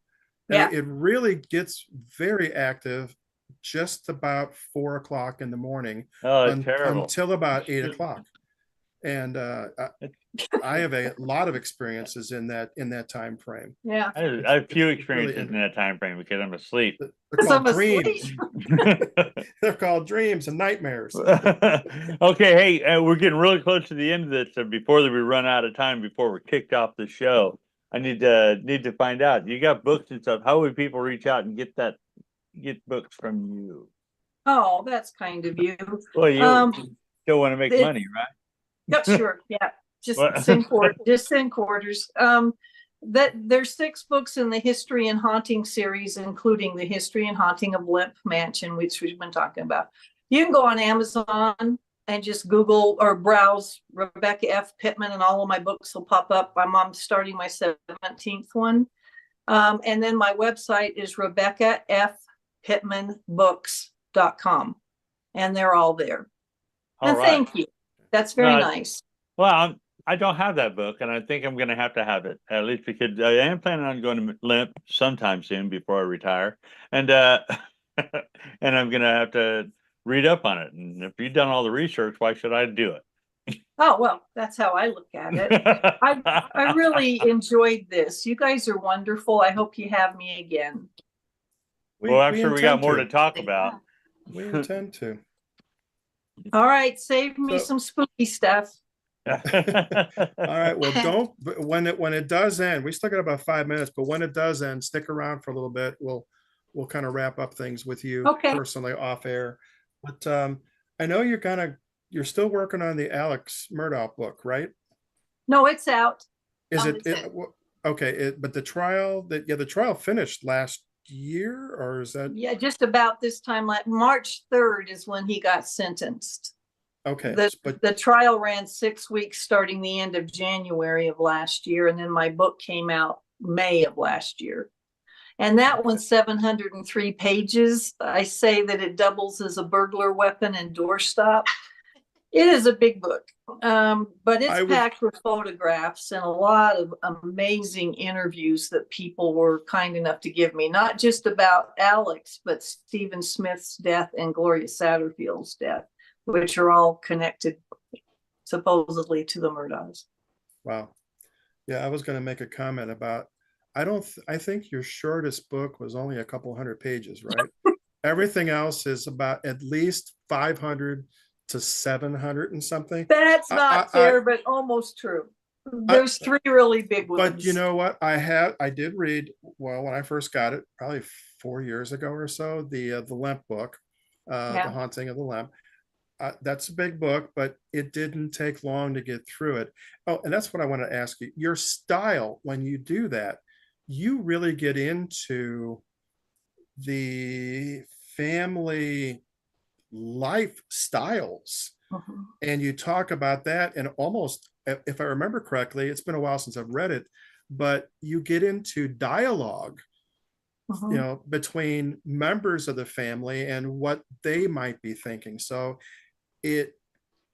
And it really gets very active just about 4 o'clock in the morning until about 8 o'clock. And I have a lot of experiences in that time frame. Yeah, I have few experiences really in that time frame because I'm asleep. They're called dreams. They're called dreams and nightmares. Okay, hey, we're getting really close to the end of this. So before we run out of time, before we're kicked off the show, I need to find out. You got books and stuff. How would people reach out and get books from you? Oh, that's kind of you. Well, you still want to make money, right? Yep, sure. Yeah. Just send quarters. There's 6 books in the History and Haunting series, including the History and Haunting of Lemp Mansion, which we've been talking about. You can go on Amazon and just Google or browse Rebecca F. Pittman, and all of my books will pop up. I'm starting my 17th one. And then my website is RebeccaFPittmanBooks.com. And they're all there. And thank you. That's very nice. Well, I don't have that book, and I think I'm going to have it, at least because I am planning on going to Lemp sometime soon before I retire. And and I'm going to have to read up on it. And if you've done all the research, why should I do it? Oh, well, that's how I look at it. I really enjoyed this. You guys are wonderful. I hope you have me again. Well, I'm sure we got more to talk about. We intend to. All right, save me some spooky stuff. All right. Well, when it does end, we still got about 5 minutes, but when it does end, stick around for a little bit. We'll kind of wrap up things with you personally off air. But I know you're still working on the Alex Murdaugh book, right? No, it's out. Is Oh, it, is it? okay, but the trial the trial finished last year, or is that Yeah, just about this time, like March 3rd is when he got sentenced. okay? But The trial ran 6 weeks starting the end of January of last year, and then my book came out May of last year. And that one's 703 pages. I say that it doubles as a burglar weapon and doorstop. It is a big book, but it's packed with photographs and a lot of amazing interviews that people were kind enough to give me, not just about Alex, but Stephen Smith's death and Gloria Satterfield's death, which are all connected supposedly to the Murdaughs. wow. Yeah, I was going to make a comment about, I think your shortest book was only a couple hundred pages, right? Everything else is about at least 500 to 700 and something. That's not fair, but almost true. There's three really big ones. But you know what? I did read, well, when I first got it, probably 4 years ago or so, the Lemp book, The Haunting of the Lemp. That's a big book, but it didn't take long to get through it. Oh, and that's what I want to ask you. Your style, when you do that, you really get into the family lifestyles, and you talk about that, and almost, if I remember correctly, it's been a while since I've read it, but you get into dialogue, you know, between members of the family and what they might be thinking. So it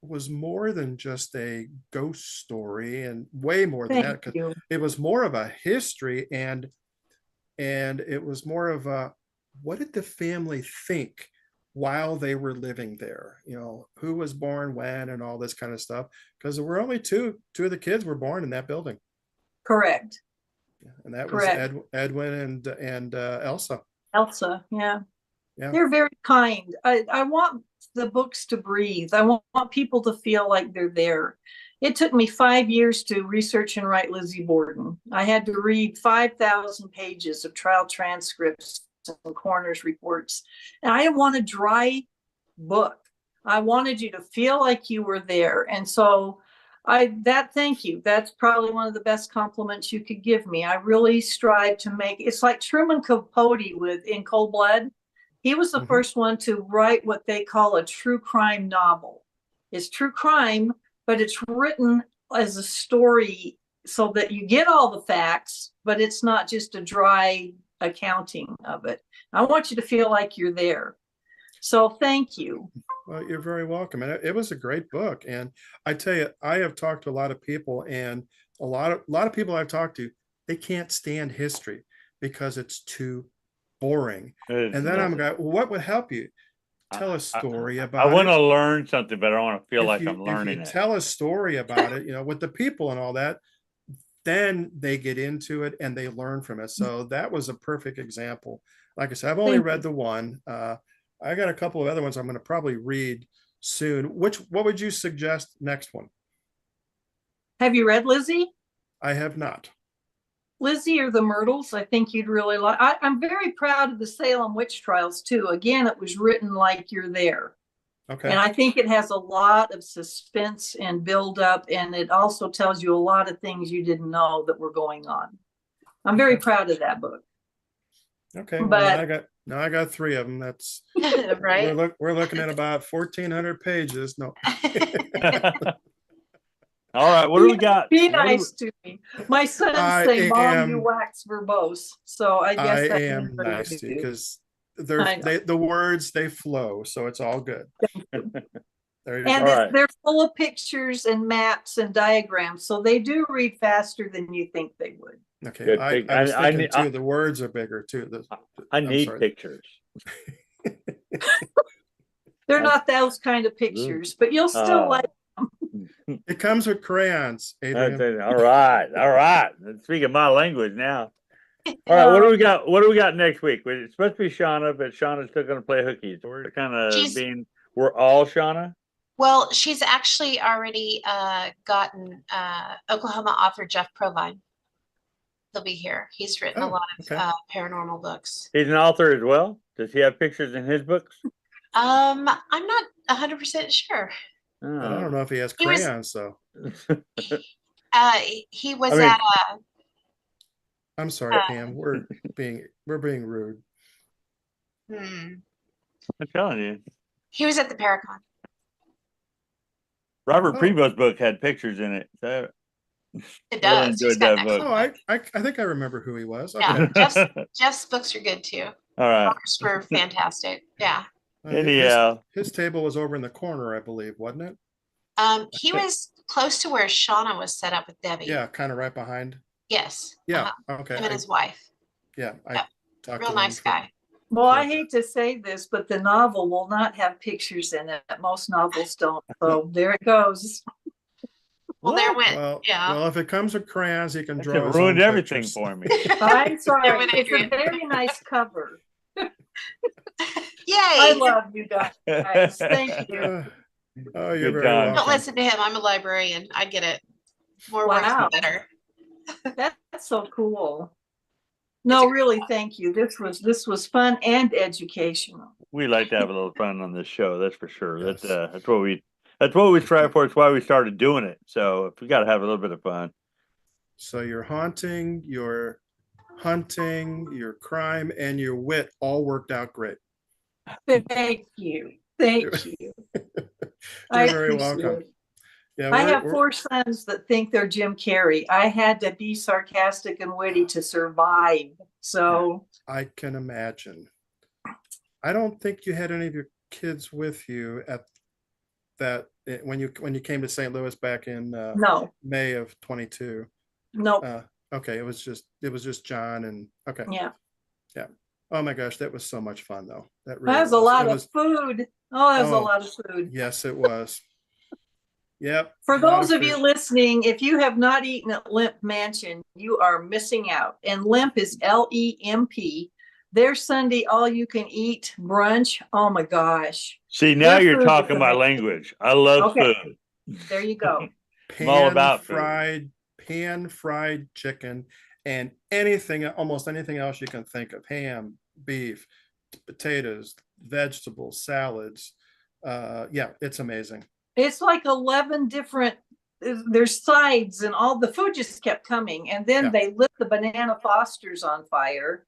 was more than just a ghost story, and way more than that, because it was more of a history, and it was more of a, what did the family think while they were living there, you know, who was born when and all this kind of stuff, because there were only two of the kids were born in that building. Correct. And that was Edwin and Elsa. Yeah. They're very kind. I want the books to breathe. I want people to feel like they're there. It took me 5 years to research and write Lizzie Borden. I had to read 5,000 pages of trial transcripts and coroner's reports. And I didn't want a dry book. I wanted you to feel like you were there. And so thank you. That's probably one of the best compliments you could give me. I really strive to make, it's like Truman Capote with In Cold Blood. He was the first one to write what they call a true crime novel. It's true crime, but it's written as a story so that you get all the facts, but it's not just a dry accounting of it. I want you to feel like you're there. So thank you. Well, you're very welcome. And it was a great book. And I tell you, I have talked to a lot of people, and a lot of people I've talked to, they can't stand history because it's too boring. And then I'm going, what would help you? Tell a story about it. I want to learn something, but I don't want to feel like I'm learning it. Tell a story about it, you know, with the people and all that, then they get into it and they learn from it. So that was a perfect example. Like I said, I've only read the one. I got a couple of other ones I'm going to probably read soon. What would you suggest next one? Have you read Lizzie? I have not. Lizzie or the Myrtles, I think you'd really like. I'm very proud of the Salem witch trials too. Again, it was written like you're there. Okay. And I think it has a lot of suspense and build up, and it also tells you a lot of things you didn't know that were going on. I'm very proud of that book. Okay. But well, now I got 3 of them. That's right. We're looking at about 1,400 pages. No. All right, what do we got? Be nice to me. My sons say, "Mom, you wax verbose." So I guess I am nice to you, because the words, they flow, so it's all good. They're full of pictures and maps and diagrams, so they do read faster than you think they would. Okay, I was thinking too, the words are bigger too. I need pictures. They're not those kind of pictures, but you'll still like them. It comes with crayons, Adrian. All right. Speaking my language now. All right, what do we got? What do we got next week? It's supposed to be Shauna, but Shauna's still going to play hooky. So we're kind of we're all Shauna. Well, she's actually already gotten Oklahoma author Jeff Provine. He'll be here. He's written a lot of paranormal books. He's an author as well. Does he have pictures in his books? I'm not 100% sure. But I don't know if he has He was- crayons, so He was I mean- at I'm sorry, Pam. We're being rude. I'm telling you. he was at the Paracon. Robert Oh. Prevo's book had pictures in it. So It really does. enjoyed He's got that an book. excellent Oh, book. I think I remember who he was. Yeah. Okay. Jeff's books are good too. All right. Robert's were fantastic. Yeah. Anyhow. His table was over in the corner, I believe, wasn't it? He was close to where Shauna was set up with Debbie. Yeah, kind of right behind. Yes. Yeah. Uh-huh. Okay. Him and his wife. Yeah, I Yep. talked Real to them nice for- guy. Well, I hate to say this, but the novel will not have pictures in it. Most novels don't. So there it goes. Well, there went. Well, Yeah. well, if it comes with crayons, he can It draw his own ruined everything pictures. for me. I'm sorry. There went It's a Adrian. very nice cover. Yay. I love you guys. Thank you. Oh, you're Good very time. welcome. Don't listen to him. I'm a librarian. I get it. More words Wow. the better. That's so cool. No, really, thank you. This was fun and educational. We like to have a little fun on this show, that's for sure. Yes. That's what we strive for. It's why we started doing it. So if we got to have a little bit of fun. So your haunting, your hunting, your crime, and your wit all worked out great. Thank you. Thank you. I You're very appreciate welcome. it. Yeah, I we're- have we're- 4 sons that think they're Jim Carrey. I had to be sarcastic and witty to survive. So I can imagine. I don't think you had any of your kids with you at that when you came to St. Louis back in no, May of 22. no, Okay, it was just John and okay. yeah. Oh my gosh, that was so much fun though. That That really was a lot It of was- food. Oh, that was a Oh. lot of food. Yes, it was. Yep. For a lot those of you food. listening, if you have not eaten at Limp Mansion, you are missing out. And Limp is L-E-M-P. Their Sunday all you can eat brunch. Oh my gosh. See, now Their you're food is talking my amazing. language. I love Okay. food. There you go. I'm all about food. pan fried chicken and almost anything else you can think of. Ham, beef, potatoes, vegetables, salads. Yeah, it's amazing. It's like 11 different, there's sides and all the food just kept coming. And then Yeah. they lit the Banana Fosters on fire.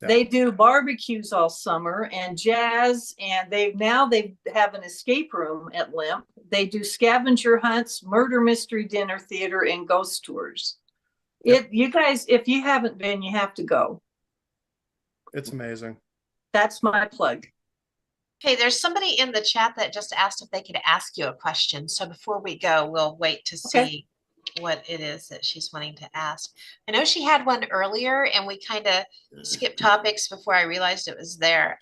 Yeah. They do barbecues all summer and jazz, and they have an escape room at Limp. They do scavenger hunts, murder mystery dinner theater, and ghost tours. Yep. You guys, if you haven't been, you have to go. It's amazing. That's my plug. Okay, there's somebody in the chat that just asked if they could ask you a question. So before we go, we'll wait to see Okay. what it is that she's wanting to ask. I know she had one earlier and we kind of skipped topics before I realized it was there.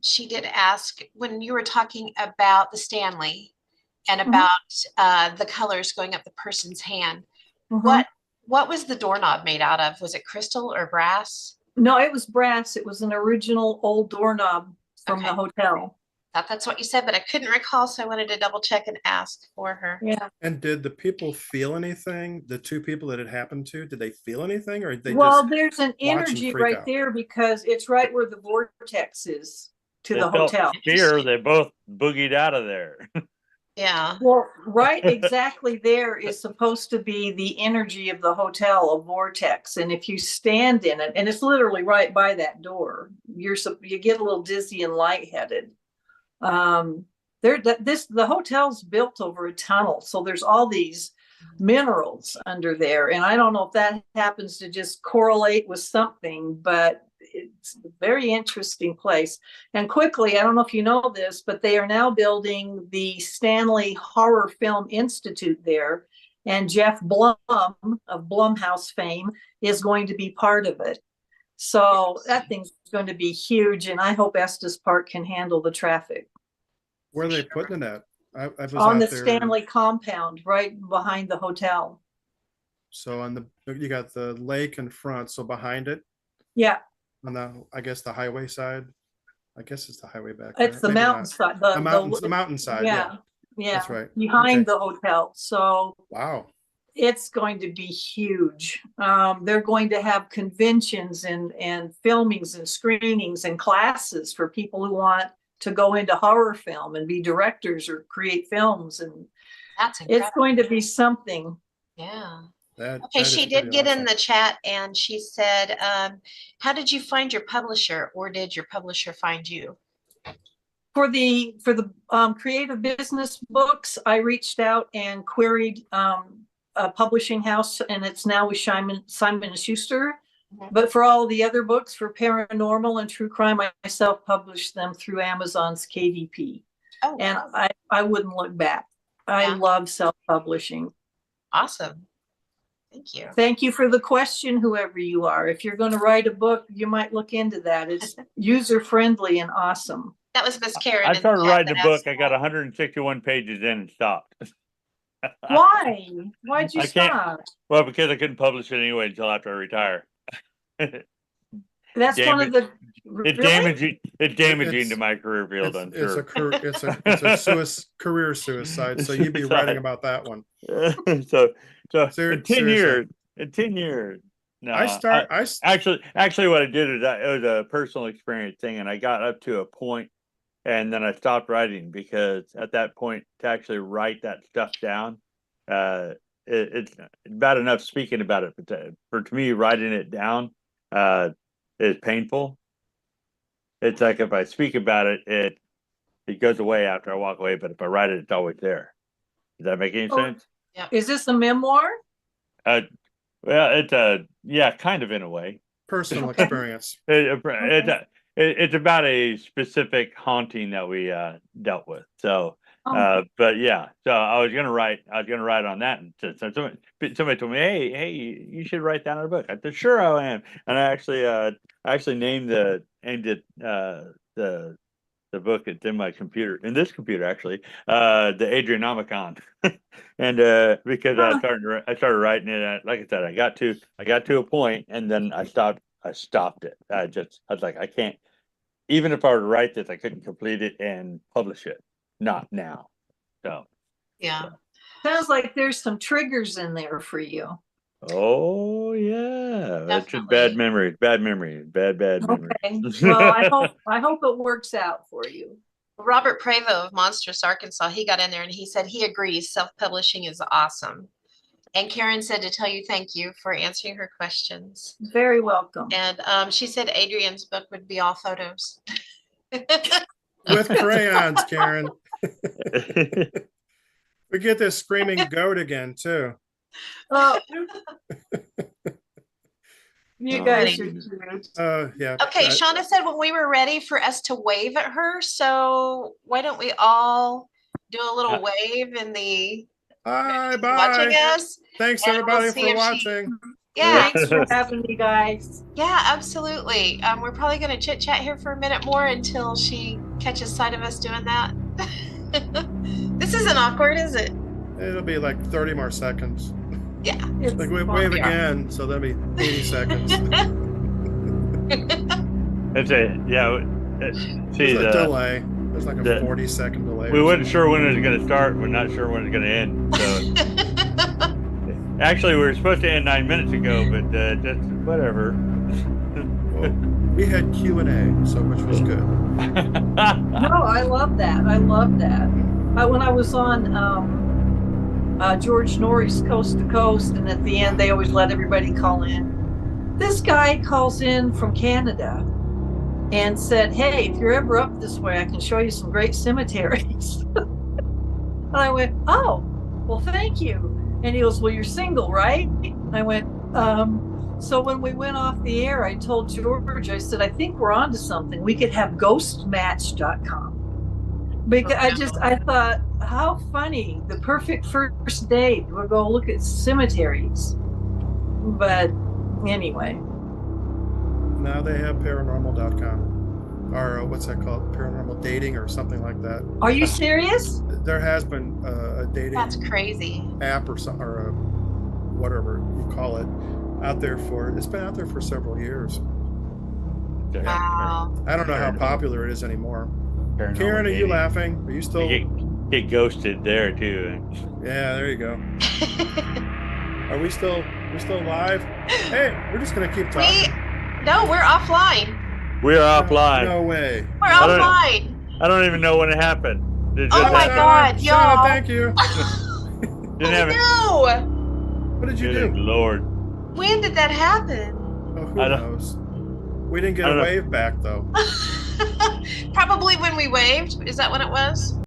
She did ask when you were talking about the Stanley and Mhm. about the colors going up the person's hand. Mhm. What was the doorknob made out of? Was it crystal or brass? No, it was brass. It was an original old doorknob from the Okay. hotel. Thought that's what you said, but I couldn't recall, so I wanted to double check and ask for her. Yeah. And did the people feel anything? The 2 people that it happened to, did they feel anything or they Well, just there's an watch and energy freak right out? there because it's right where the vortex is to They the felt hotel. fear. They both boogied out of there. Yeah. Well, right exactly there is supposed to be the energy of the hotel, a vortex. And if you stand in it, and it's literally right by that door, you get a little dizzy and lightheaded. The hotel's built over a tunnel, so there's all these minerals under there. And I don't know if that happens to just correlate with something, but it's a very interesting place. And quickly, I don't know if you know this, but they are now building the Stanley Horror Film Institute there. And Jeff Blum of Blumhouse fame is going to be part of it. So that thing's going to be huge. And I hope Estes Park can handle the traffic. where are they putting it at? I was On out the there. Stanley compound, right behind the hotel. So you got the lake in front, so behind it Yeah, on I guess the highway side. I guess it's the highway back it's there. the Maybe not. mountainside. The mountainside. Yeah. Yeah, That's right. behind Okay. the hotel. So Wow. it's going to be huge. They're going to have conventions and filmings and screenings and classes for people who want to go into horror film and be directors or create films, and That's incredible. it's going to be something. Yeah. That Okay, is she did pretty get in awesome. the chat and she said, how did you find your publisher, or did your publisher find you? For the creative business books, I reached out and queried a publishing house, and it's now with Simon & Schuster. Mhm. But for all the other books for paranormal and true crime, I self-published them through Amazon's KDP. Oh, And wow. I wouldn't look back. I Yeah. love self-publishing. Awesome. Thank you. Thank you for the question, whoever you are. If you're going to write a book, you might look into that. It's user-friendly and awesome. That was Miss Karen. I in the started chat writing that a book. asked I got that. 161 pages in and stopped. Why? Why'd you I can't- stop? Well, because I couldn't publish it anyway until after I retire. That's one of the. It's Really? damaging to my career field, I'm It's sure. it's a career suicide. So you'd be writing about that one. so in 10 Seriously. years, in 10 years. No, actually what I did is it was a personal experience thing, and I got up to a point and then I stopped writing, because at that point to actually write that stuff down, it's bad enough speaking about it, but to me, writing it down is painful. It's like if I speak about it, it goes away after I walk away, but if I write it, it's always there. Does that make any sense? Is this a memoir? Well, it's kind of in a way. Personal experience. It's about a specific haunting that we dealt with. So, but yeah, so I was gonna write on that, and so somebody told me, hey, you should write down a book. I said, sure, I am, and I actually named it the book. It's in my computer, in this computer actually, the Adrianomicon, and because I started writing it. Like I said, I got to a point, and then I stopped it. I was like, I can't. Even if I were to write this, I couldn't complete it and publish it. Not now. So Yeah. Sounds like there's some triggers in there for you. oh yeah, that's just Definitely. bad memories. Okay. Well, I hope it works out for you. Robert Prevo of Monstrous, Arkansas, he got in there and he said he agrees self-publishing is awesome. And Karen said to tell you thank you for answering her questions. Very welcome. And she said Adrian's book would be all photos. With crayons, Karen. We get this screaming goat again, too. Oh, you guys Funny. are cute. Yeah. Okay, Shauna said when we were ready for us to wave at her, so why don't we all do a little wave in the Bye. watching us? Thanks, And we'll everybody, see for if she- watching. Yeah, Thanks for having me, guys. yeah, absolutely. We're probably going to chit chat here for a minute more until she catches sight of us doing that. This isn't awkward, is it? It'll be like 30 more seconds. Yeah. It's Like we fun. wave again, so that'll be 80 seconds. It's see, There's a delay. There's like a the- 40-second delay. we wasn't sure when it was going to start. We're not sure when it's going to end. So actually, we were supposed to end 9 minutes ago, but just whatever. Well, we had Q&A, so which was good. No, I love that. I love that. When I was on George Norrie's Coast to Coast, and at the end they always let everybody call in. This guy calls in from Canada and said, hey, if you're ever up this way, I can show you some great cemeteries. And I went, oh, well, thank you. And he goes, well, you're single, right? And I went, so when we went off the air, I told George, I said, I think we're onto something. We could have ghostmatch.com. Because I thought, how funny, the perfect first date. We'll go look at cemeteries. But anyway. Now they have paranormal.com, or what's that called? Paranormal dating or something like that. Are you serious? There has been a dating That's crazy. app or whatever you call it out there it's been out there for several years. Wow. I don't know how popular it is anymore. Karen, are you laughing? Are you still? Get ghosted there too. Yeah, there you go. Are we still live? Hey, we're just gonna keep talking. No, we're offline. We are offline. No way. We're I don't know. offline. I don't even know when it happened. It Oh just my happened. God, Shauna, y'all. thank you. Didn't have it. No. What did you Good do? Lord. When did that happen? Oh, who I don't- knows? We didn't get I a don't know. wave back though. Probably when we waved. Is that when it was?